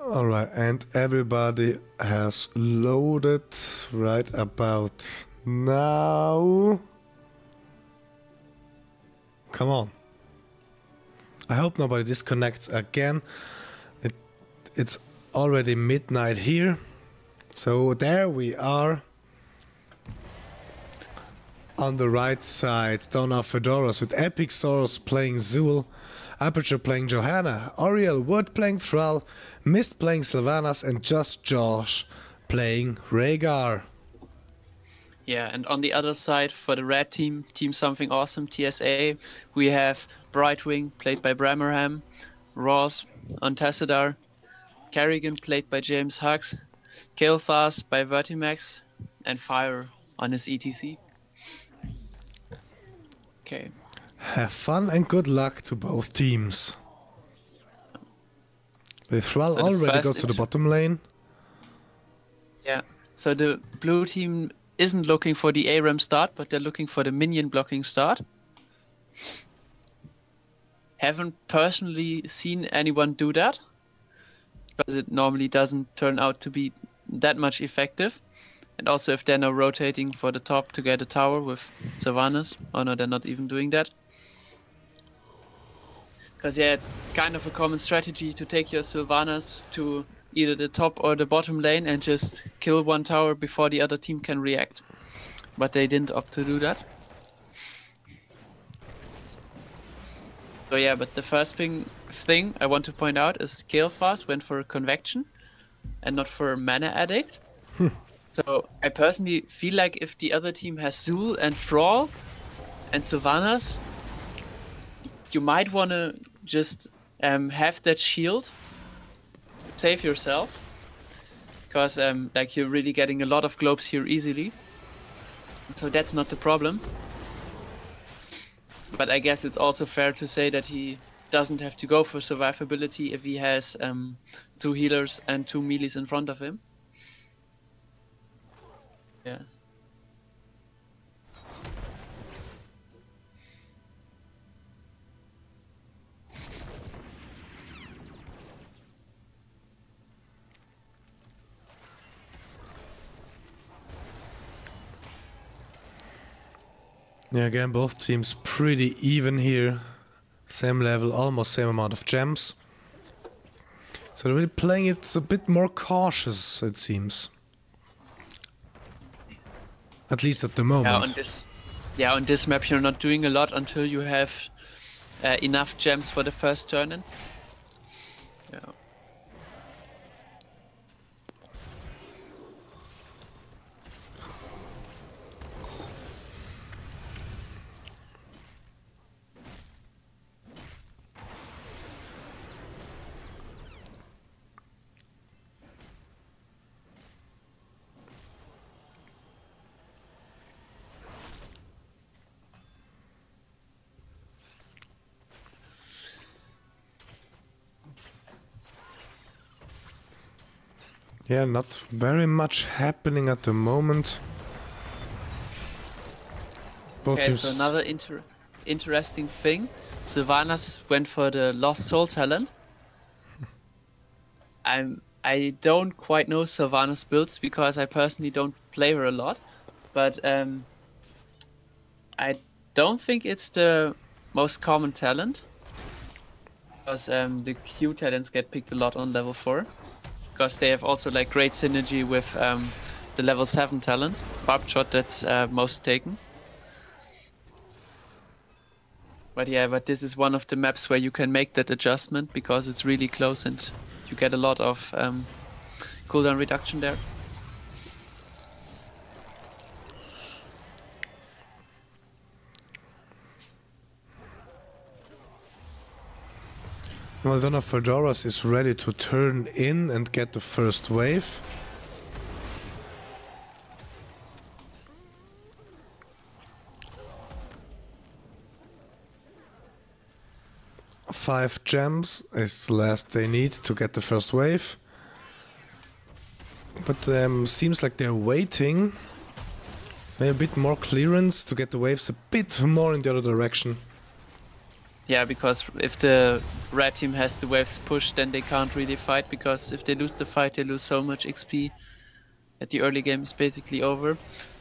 Alright, and everybody has loaded right about now. Come on. I hope nobody disconnects again. It's already midnight here. So there we are. On the right side, Donna Fedoras with Epic Soros playing Zool, Aperture playing Johanna, Oriel Wood playing Thrall, Mist playing Sylvanas, and Just Josh playing Rhaegar. Yeah, and on the other side, for the red team, Team Something Awesome, TSA, we have Brightwing, played by Bramerham, Ross on Tassadar, Kerrigan, played by James Huggs, Kael'thas by Vertimax, and Fire on his ETC. Okay. Have fun and good luck to both teams. The Thrall already goes to the bottom lane. Yeah, so the blue team isn't looking for the ARAM start, but they're looking for the minion blocking start. Haven't personally seen anyone do that, because it normally doesn't turn out to be that much effective. And also if they're now rotating for the top to get a tower with Sylvanas. Oh no, they're not even doing that. Because yeah, it's kind of a common strategy to take your Sylvanas to either the top or the bottom lane and just kill one tower before the other team can react. But they didn't opt to do that. So yeah, but the first thing I want to point out is Kael'thas went for a Convection and not for a Mana Addict. So I personally feel like if the other team has Zool and Thrall and Sylvanas, you might want to just have that shield, save yourself, because like you're really getting a lot of globes here easily. So that's not the problem. But I guess it's also fair to say that he doesn't have to go for survivability if he has 2 healers and 2 melees in front of him. Yeah. Yeah, again, both teams pretty even here. Same level, almost same amount of gems. So they're really playing it a bit more cautious, it seems. At least at the moment. On this map you're not doing a lot until you have enough gems for the first turn in. Yeah. Yeah, not very much happening at the moment. Both Okay, teams... so another interesting thing, Sylvanas went for the Lost Soul talent. I don't quite know Sylvanas builds because I personally don't play her a lot, but I don't think it's the most common talent, because the Q talents get picked a lot on level 4. Because they have also like great synergy with the level 7 talent, Barbed Shot, that's most taken. But yeah, but this is one of the maps where you can make that adjustment because it's really close and you get a lot of cooldown reduction there. Well, Donna Fedoras is ready to turn in and get the first wave. Five gems is the last they need to get the first wave. But seems like they're waiting. Maybe a bit more clearance to get the waves a bit more in the other direction. Yeah, because if the red team has the waves pushed, then they can't really fight, because if they lose the fight, they lose so much XP at the early game is basically over.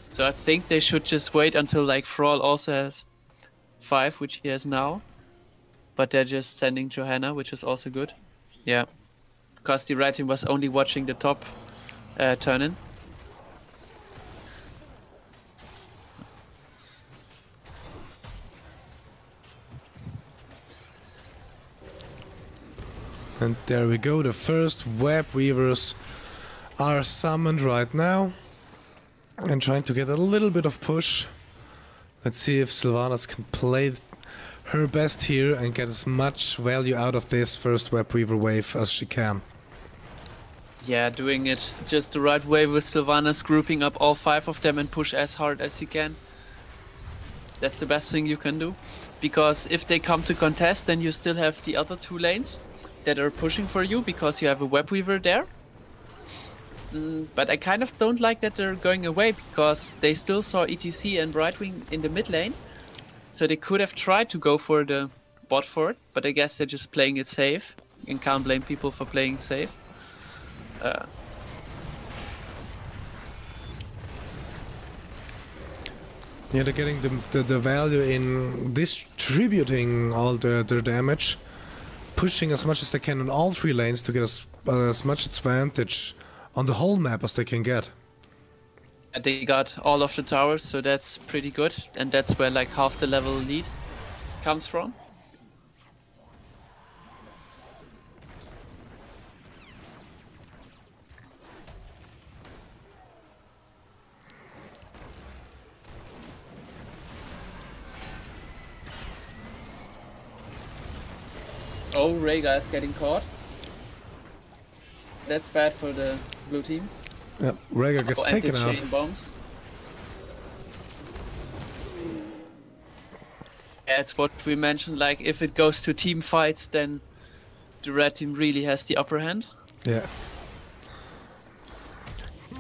So I think they should just wait until like Thrall also has 5, which he has now. But they're just sending Johanna, which is also good. Yeah, because the red team was only watching the top turn-in. And there we go, the first web weavers are summoned right now. And trying to get a little bit of push. Let's see if Sylvanas can play her best here and get as much value out of this first web weaver wave as she can. Yeah, doing it just the right way with Sylvanas, grouping up all 5 of them and push as hard as you can. That's the best thing you can do. Because if they come to contest, then you still have the other 2 lanes that are pushing for you, because you have a web weaver there. But I kind of don't like that they're going away, because they still saw ETC and Brightwing in the mid lane. So they could have tried to go for the bot fort, but I guess they're just playing it safe. And can't blame people for playing safe. Yeah, they're getting the value in distributing all their damage, pushing as much as they can on all 3 lanes to get as much advantage on the whole map as they can get. They got all of the towers, so that's pretty good, and that's where like half the level lead comes from. Oh, Rhaegar is getting caught. That's bad for the blue team. Yeah, Rhaegar gets taken out. Chain bombs. Yeah, it's what we mentioned, like if it goes to team fights, then the red team really has the upper hand. Yeah.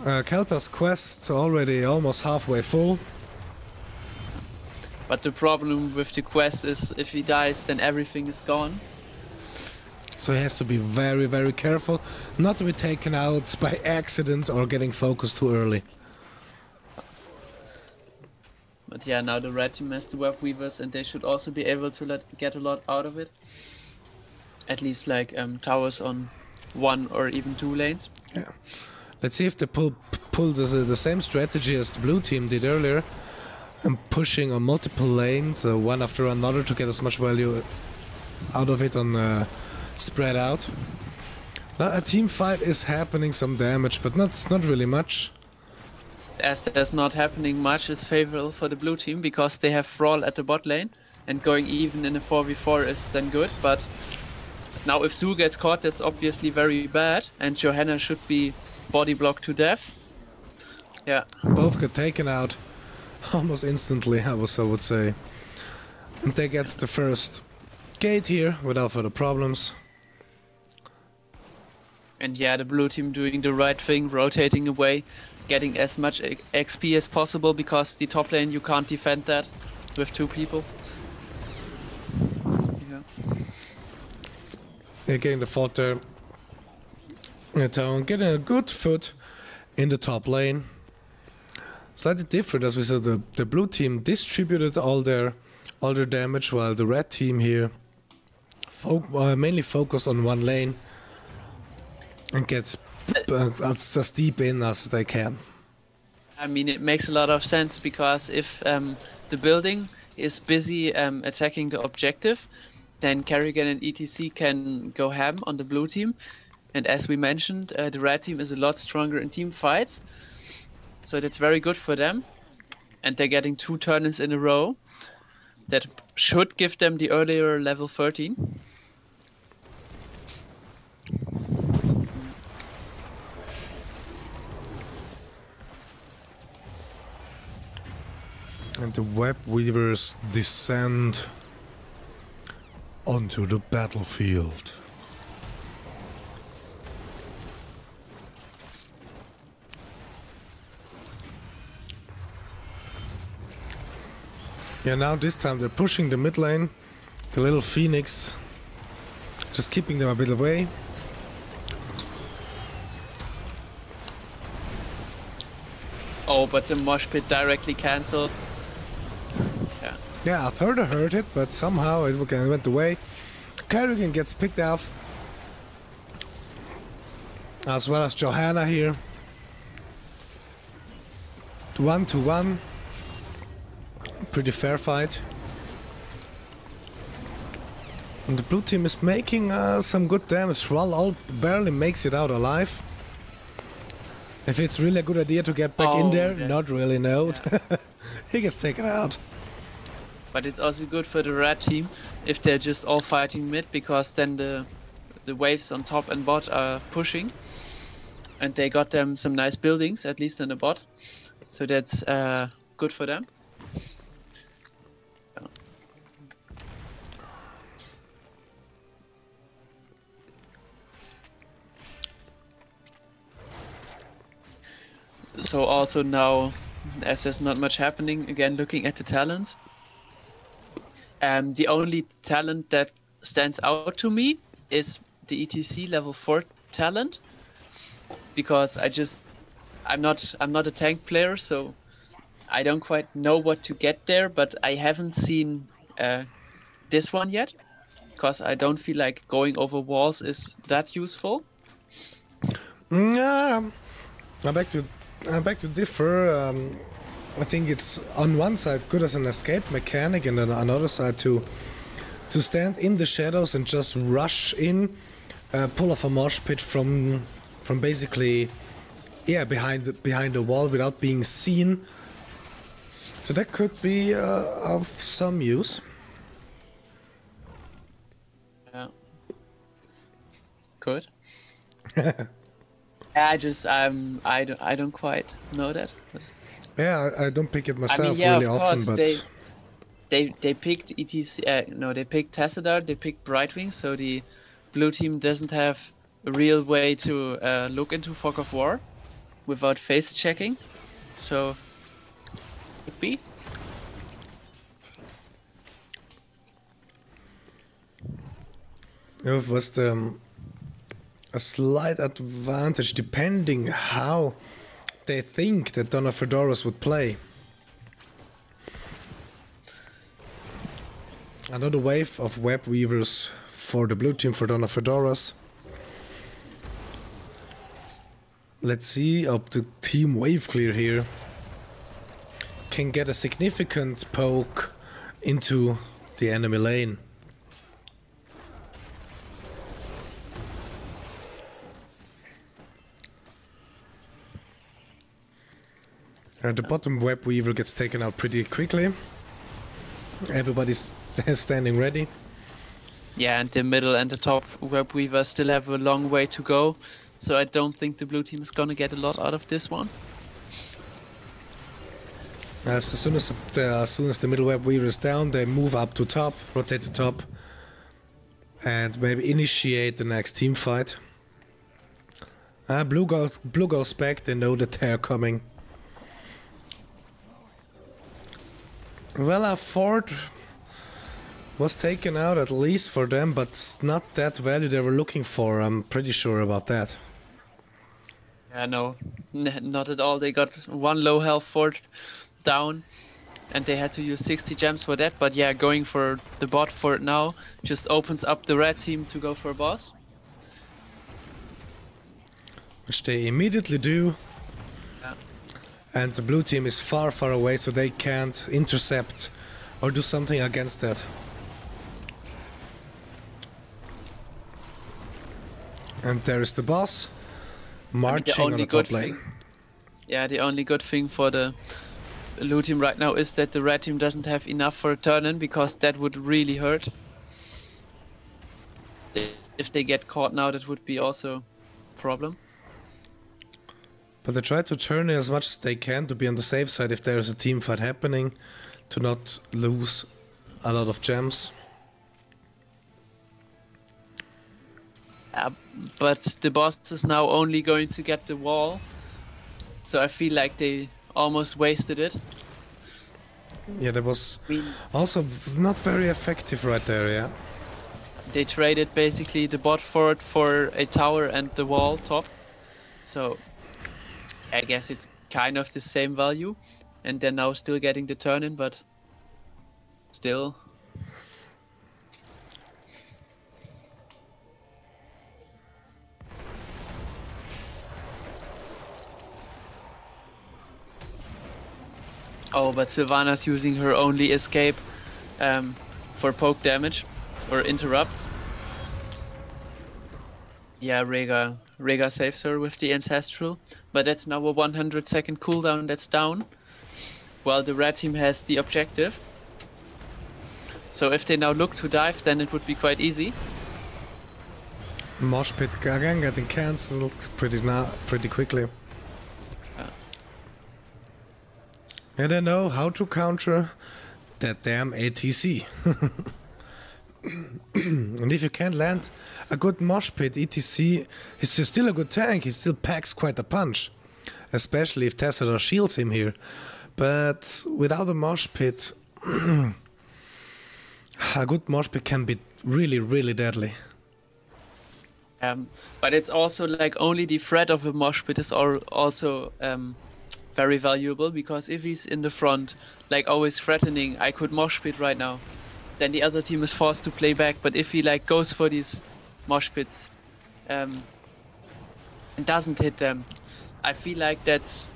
Kelta's quest's already almost halfway full. But the problem with the quest is if he dies, then everything is gone. So he has to be very, very careful not to be taken out by accident or getting focused too early. But yeah, now the red team has the web weavers, and they should also be able to get a lot out of it. At least like towers on 1 or even 2 lanes. Yeah. Let's see if they pull the same strategy as the blue team did earlier, and pushing on multiple lanes, one after another, to get as much value out of it on spread out. Now a team fight is happening some damage, but not really much. As there's not happening much, is favorable for the blue team, because they have Thrall at the bot lane, and going even in a 4v4 is then good. But now if Zul gets caught, that's obviously very bad, and Johanna should be body blocked to death. Yeah. Both got taken out almost instantly, I would say. And they get the first gate here without further problems. And yeah, the blue team doing the right thing, rotating away, getting as much XP as possible, because the top lane you can't defend that with 2 people. Yeah. Getting the fort there. Town getting a good foot in the top lane. Slightly different, as we said, the blue team distributed all their damage, while the red team here mainly focused on 1 lane and gets as deep in as they can. I mean, it makes a lot of sense, because if the building is busy attacking the objective, then Kerrigan and ETC can go ham on the blue team. And as we mentioned, the red team is a lot stronger in team fights, so that's very good for them. And they're getting 2 turn-ins in a row. That should give them the earlier level 13. And the web weavers descend onto the battlefield. Yeah, now this time they're pushing the mid lane, The little Phoenix. Just keeping them a bit away. Oh, but the mosh pit directly cancelled. Yeah. Yeah, I thought I heard it, but somehow it went away. Kerrigan gets picked off. As well as Johanna here. 1-1. Pretty fair fight. And the blue team is making some good damage. All barely makes it out alive. If it's really a good idea to get back in there, not really, no. Yeah. He gets taken out. But it's also good for the red team if they're just all fighting mid, because then the waves on top and bot are pushing. And they got them some nice buildings, at least in the bot. So that's good for them. So also now, as there's not much happening, again looking at the talents. The only talent that stands out to me is the ETC level 4 talent, because I'm not a tank player, so I don't quite know what to get there, but I haven't seen this one yet, because I don't feel like going over walls is that useful. Yeah, I beg to differ. I think it's on one side good as an escape mechanic, and on another side to stand in the shadows and just rush in, pull off a mosh pit from basically, yeah, behind the wall without being seen. So that could be of some use. Yeah. Good. I don't quite know that. But yeah, I don't pick it myself, I mean, yeah, really of often, course, but they picked ETC. No, they picked Tassadar. They picked Brightwing. So the blue team doesn't have a real way to look into Fog of War without face checking. So could be. It was a slight advantage depending how they think that Donna Fedoras would play. Another wave of web weavers for the blue team for Donna Fedoras. Let's see if the team wave clear here can get a significant poke into the enemy lane. The bottom web weaver gets taken out pretty quickly. Everybody's standing ready. Yeah, and the middle and the top web weaver still have a long way to go. So I don't think the blue team is gonna get a lot out of this one. As soon as the middle web weaver is down, they move up to top, rotate to top, and maybe initiate the next team fight. Blue goes back. They know that they're coming. Well, a fort was taken out at least for them, but it's not that value they were looking for. I'm pretty sure about that. Yeah, no, not at all. They got one low health fort down, and they had to use 60 gems for that. But yeah, going for the bot fort now just opens up the red team to go for a boss. Which they immediately do. Yeah. And the blue team is far, far away, so they can't intercept or do something against that. And there is the boss marching on the top lane. Yeah, the only good thing for the blue team right now is that the red team doesn't have enough for a turn-in, because that would really hurt. If they get caught now, that would be also a problem. But they try to turn in as much as they can to be on the safe side if there is a team fight happening, to not lose a lot of gems. But the boss is now only going to get the wall, so I feel like they almost wasted it. Yeah, that was I mean, also not very effective right there, yeah. they traded basically the bot fort for a tower and the wall top. So I guess it's kind of the same value. And they're now still getting the turn in, but still. Oh, but Sylvana's using her only escape for poke damage or interrupts. Yeah, Rega saves her with the Ancestral, but that's now a 100-second cooldown that's down, while the red team has the objective. So if they now look to dive, then it would be quite easy. Mosh pit again getting cancelled pretty quickly. And I know how to counter that damn ATC. And if you can't land a good mosh pit, ETC is still a good tank. He still packs quite a punch, especially if Tessera shields him here. But without a mosh pit, a good mosh pit can be really, really deadly. But it's also like only the threat of a mosh pit is also very valuable, because if he's in the front, like always threatening, I could mosh pit right now, then the other team is forced to play back. But if he like goes for these mosh pits and doesn't hit them, I feel like that's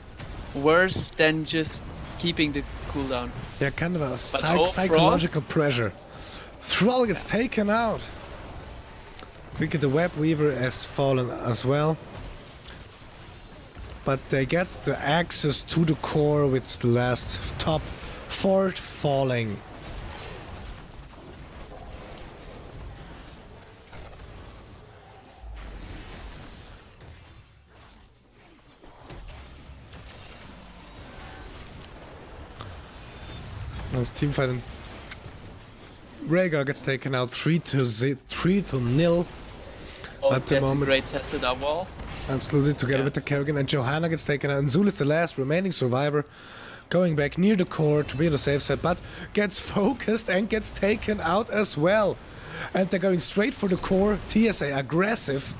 worse than just keeping the cooldown. Yeah, kind of a psychological pressure. Thrall gets taken out. Quickly, the Web Weaver has fallen as well. But they get the access to the core with the last top fort falling. Nice team fight, and Rhaegar gets taken out 3-0 at the moment. Great tested our wall. Absolutely, together with the Kerrigan, and Johanna gets taken out, and Zul is the last remaining survivor, going back near the core to be in a safe set, but gets focused and gets taken out as well. And they're going straight for the core. TSA aggressive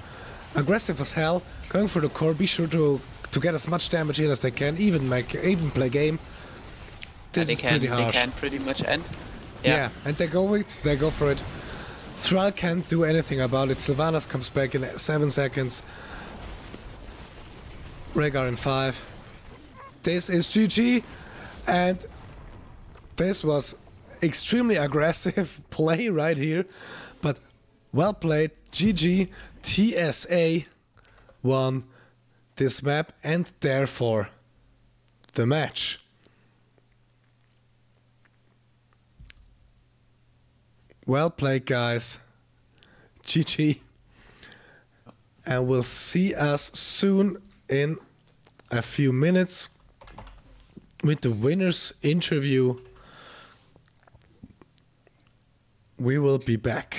as hell, going for the core. Be sure to get as much damage in as they can, even play game. This is pretty harsh. They can pretty much end. Yeah, and they go for it. Thrall can't do anything about it. Sylvanas comes back in 7 seconds. Rhaegar in 5. This is GG, and this was extremely aggressive play right here, but well played. GG. TSA won this map and therefore the match. Well played, guys. GG. And we'll see us soon in a few minutes with the winners interview. We will be back.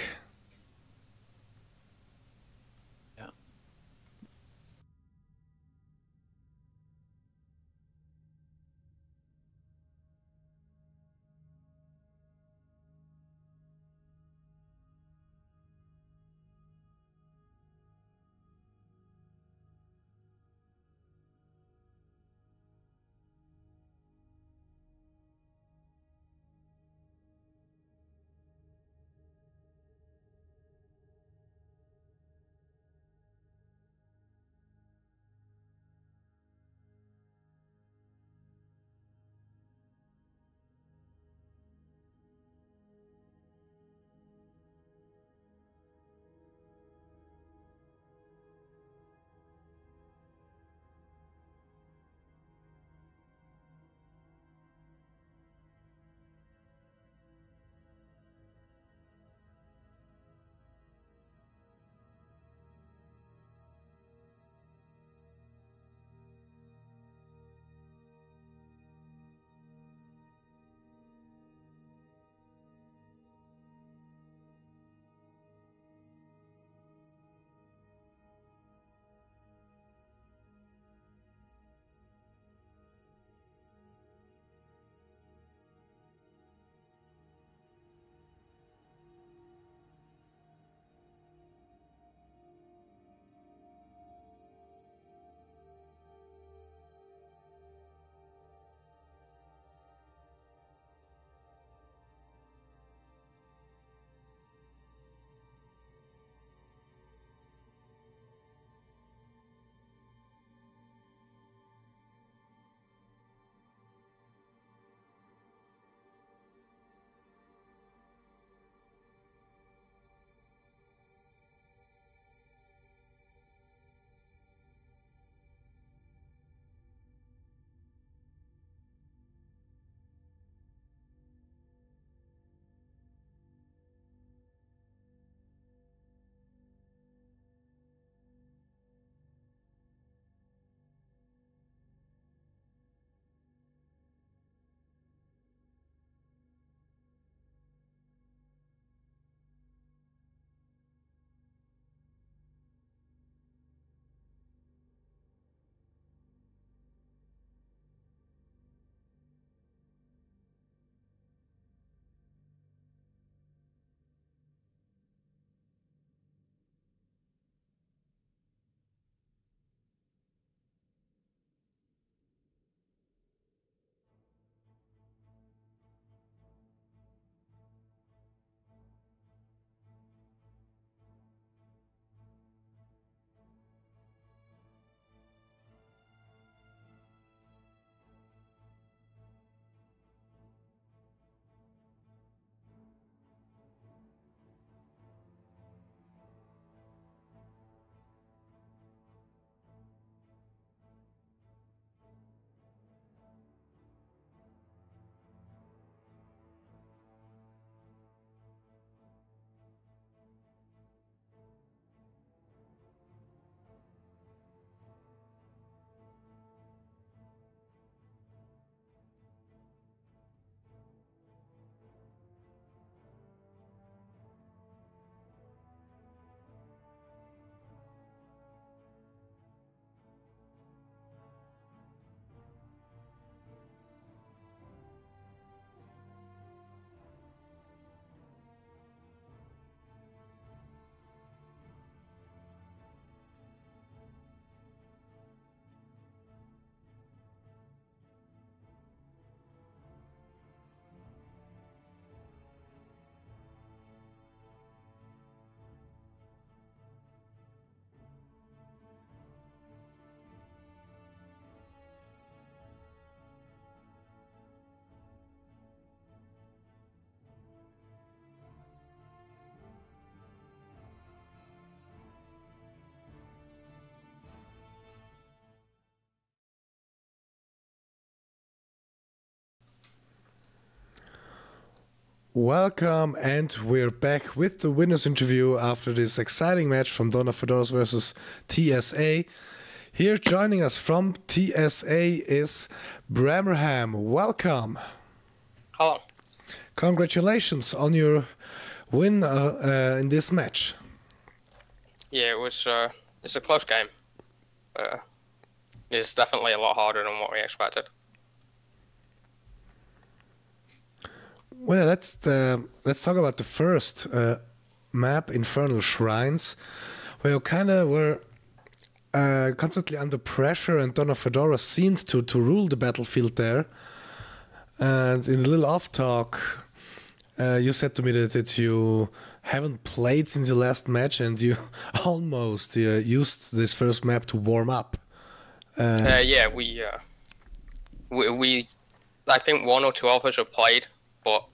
Welcome, and we're back with the winners interview after this exciting match from Donna Fedoras versus TSA. Here joining us from TSA is Bramerham. Welcome. Hello. Congratulations on your win in this match. Yeah, it's a close game. It's definitely a lot harder than what we expected. Well, let's talk about the first map, Infernal Shrines, where you kind of were constantly under pressure, and Donna Fedora seemed to rule the battlefield there. And in a little off talk, you said to me that you haven't played since your last match, and you almost used this first map to warm up. Yeah, we I think one or two of us have played, but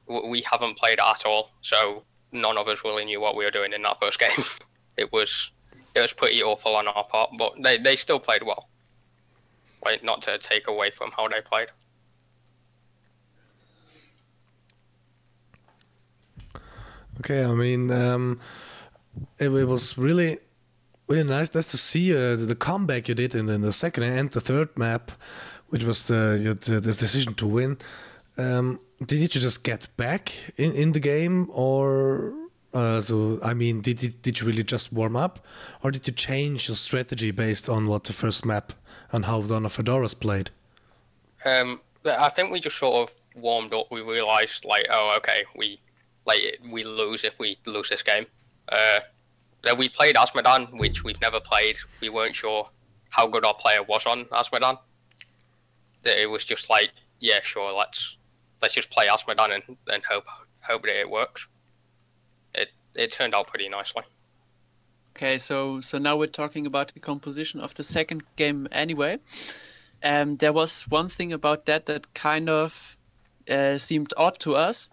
we haven't played at all. So none of us really knew what we were doing in that first game. It was pretty awful on our part, but they still played well. Like, not to take away from how they played. Okay, I mean, it was really nice. Nice to see the comeback you did in the second and the third map, which was the decision to win. Did you just get back in the game, or so? I mean, did you really just warm up, or did you change your strategy based on what the first map and how Donna Fedoras played? I think we just sort of warmed up. We realised, like, oh, okay, we lose if we lose this game. We played Asmodan, which we've never played. We weren't sure how good our player was on Asmodan. It was just like, yeah, sure, let's just play Asmodan and hope that it works. It turned out pretty nicely. Okay, so now we're talking about the composition of the second game anyway. There was one thing about that kind of seemed odd to us.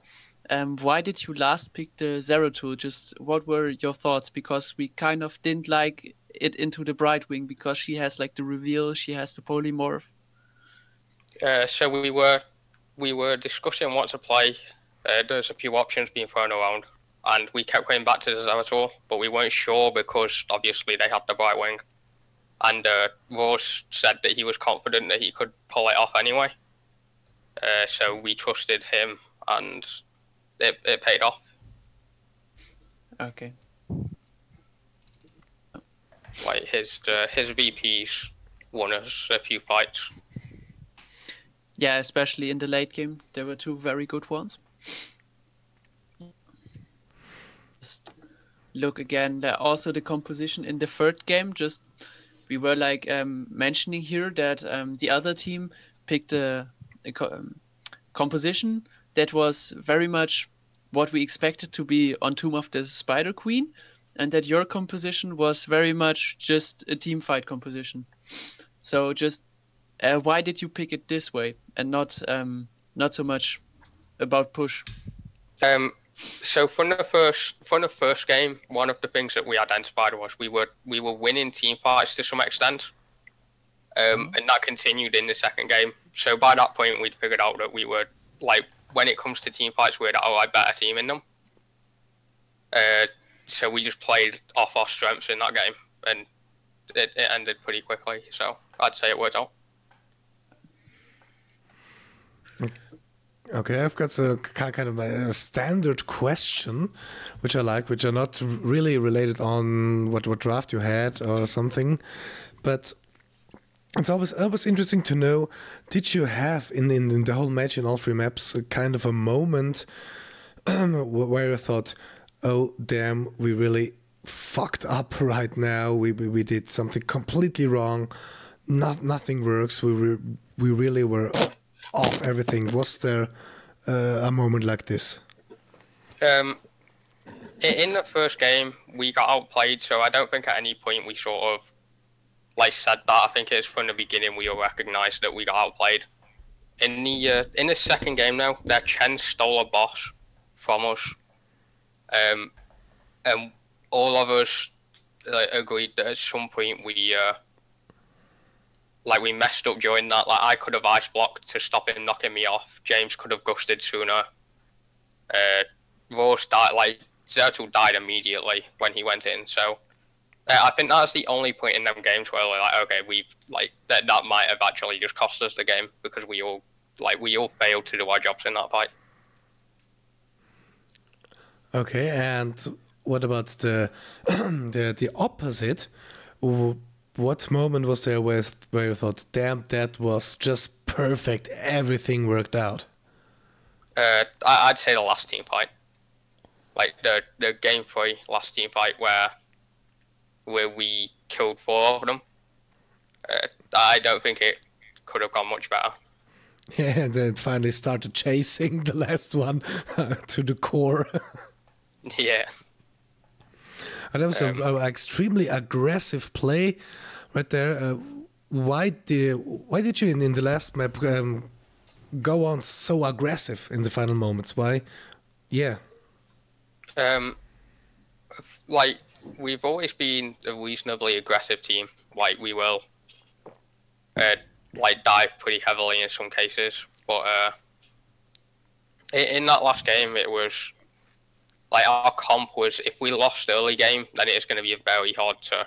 Why did you last pick the Zeratul? Just what were your thoughts? Because we kind of didn't like it into the Brightwing, because she has like the reveal, she has the polymorph. So we were discussing what to play. There's a few options being thrown around, and we kept going back to the Zeratul, but we weren't sure because obviously they had the Brightwing, and Rose said that he was confident that he could pull it off anyway. So we trusted him, and it paid off. Okay. Like his VPs won us a few fights. Yeah, especially in the late game, there were two very good ones. Just look again. Also, the composition in the third game. Just we were like mentioning here that the other team picked a composition that was very much what we expected to be on Tomb of the Spider Queen, and that your composition was very much just a team fight composition. So just why did you pick it this way and not so much about push? So from the first game, one of the things that we identified was we were winning team fights to some extent, and that continued in the second game. So by that point, we'd figured out that we were, like, when it comes to team fights, we're a better team in them. So we just played off our strengths in that game, and it ended pretty quickly. So I'd say it worked out. Okay, I've got a kind of a standard question, which I like, which are not really related on what draft you had or something, but it's always interesting to know, did you have in the whole match in all three maps a kind of a moment where you thought, oh damn, we really fucked up right now, we did something completely wrong, nothing works, we really were off everything? Was there a moment like this? In the first game, we got outplayed, so I don't think at any point we sort of like said that. I think it's from the beginning we all recognised that we got outplayed. In the second game now, their Chen stole a boss from us, and all of us agreed that at some point we messed up during that. Like, I could have ice blocked to stop him knocking me off. James could have gusted sooner. Rose died, like Zertul died immediately when he went in. So I think that's the only point in them games where we're like, okay, we've like that might have actually just cost us the game because we all failed to do our jobs in that fight. Okay, and what about the the opposite? What moment was there where you thought, damn, that was just perfect, everything worked out? I'd say the last team fight, like the game 3 last team fight where we killed 4 of them. I don't think it could have gone much better. Yeah, and then finally started chasing the last one to the core. Yeah. And that was an extremely aggressive play right there. Why did you in the last map go on so aggressive in the final moments? Why? Yeah. Like, we've always been a reasonably aggressive team. Like, we will like dive pretty heavily in some cases, but in that last game, it was like our comp was, if we lost early game, then it is going to be very hard to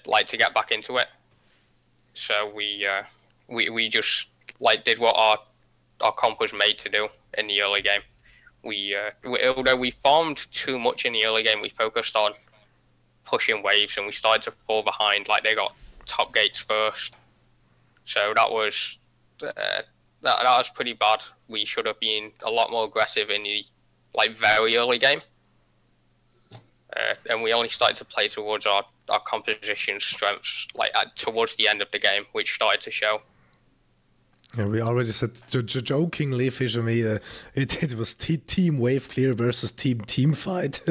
like to get back into it. So we just like did what our comp was made to do in the early game. Although we farmed too much in the early game, we focused on pushing waves and we started to fall behind. Like, they got top gates first, so that was that was pretty bad. We should have been a lot more aggressive in the like very early game, and we only started to play towards our composition strengths like towards the end of the game, which started to show. Yeah, we already said jokingly, Fisher, it was team wave clear versus team fight.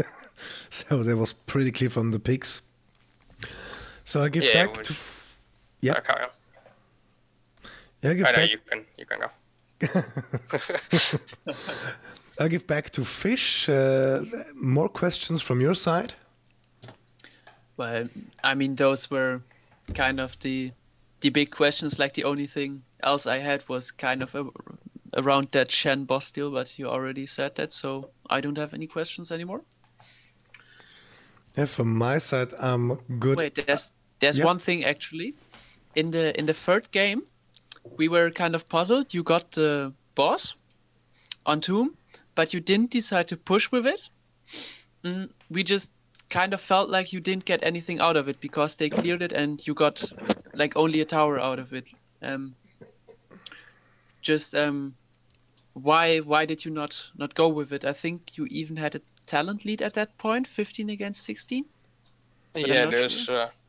So that was pretty clear from the picks. So I give back to... Yeah. Okay. Yeah, I give back... You can go. I'll give back to Fish. More questions from your side? Well, I mean, those were kind of the big questions. Like, the only thing else I had was kind of around that Shen boss deal, but you already said that, so I don't have any questions anymore. Yeah, from my side, I'm good. Wait, there's one thing actually. In the third game, we were kind of puzzled. You got the boss on Tomb, but you didn't decide to push with it. We just kind of felt like you didn't get anything out of it because they cleared it and you got like only a tower out of it. Why did you not go with it? I think you even had a talent lead at that point, 15 against 16. Yeah,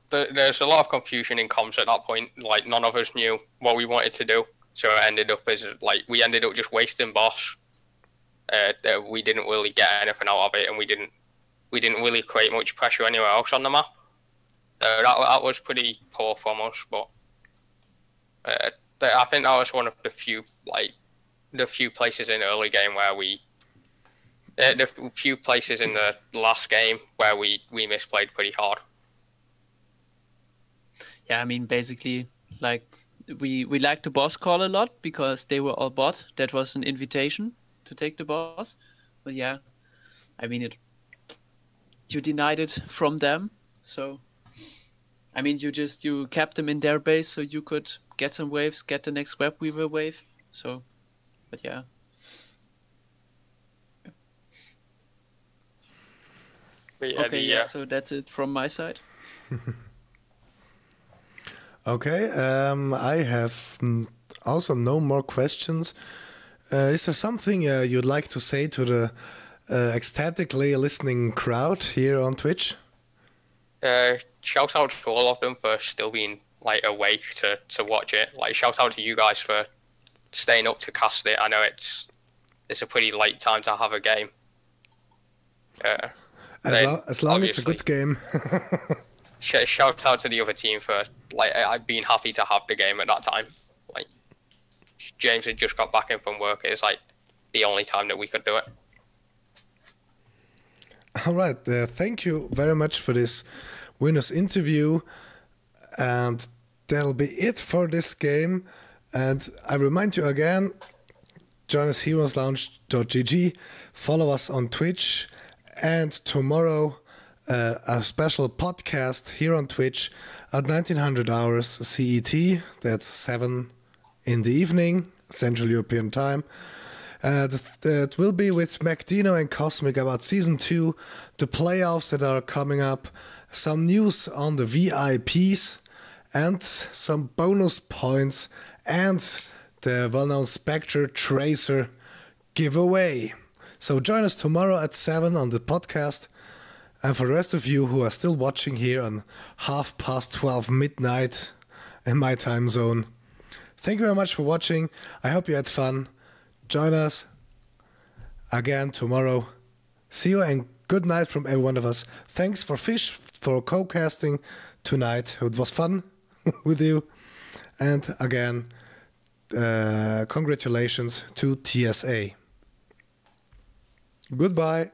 there's a lot of confusion in comms at that point. Like, none of us knew what we wanted to do, so it ended up as like we ended up just wasting boss. We didn't really get anything out of it, and we didn't really create much pressure anywhere else on the map. That was pretty poor from us, but I think that was one of the few places in the early game where the few places in the last game where we misplayed pretty hard. Yeah, I mean, basically, like, we liked the boss call a lot because they were all bot. That was an invitation to take the boss. But yeah, I mean, you denied it from them. So, I mean, you kept them in their base so you could get some waves, get the next web weaver wave. So, but yeah. Okay, so that's it from my side. Okay, I have also no more questions. Is there something you'd like to say to the ecstatically listening crowd here on Twitch? Shout out to all of them for still being like awake to watch it. Like, shout out to you guys for staying up to cast it. I know it's a pretty late time to have a game. As long as it's a good game. Shout out to the other team for I've been happy to have the game at that time. Like, James had just got back in from work. It's like the only time that we could do it. All right, thank you very much for this winners interview, and that'll be it for this game. And I remind you again, join us heroeslounge.gg, follow us on Twitch, and tomorrow a special podcast here on Twitch at 1900 hours CET. That's 7 in the evening, Central European Time. That will be with MacDino and Cosmic about Season 2, the playoffs that are coming up, some news on the VIPs, and some bonus points, and the well-known Spectre Tracer giveaway. So join us tomorrow at 7 on the podcast. And for the rest of you who are still watching here on 12:30 midnight in my time zone, thank you very much for watching. I hope you had fun. Join us again tomorrow. See you and good night from every one of us. Thanks for Fish for co-casting tonight. It was fun with you. And again, congratulations to TSA. Goodbye.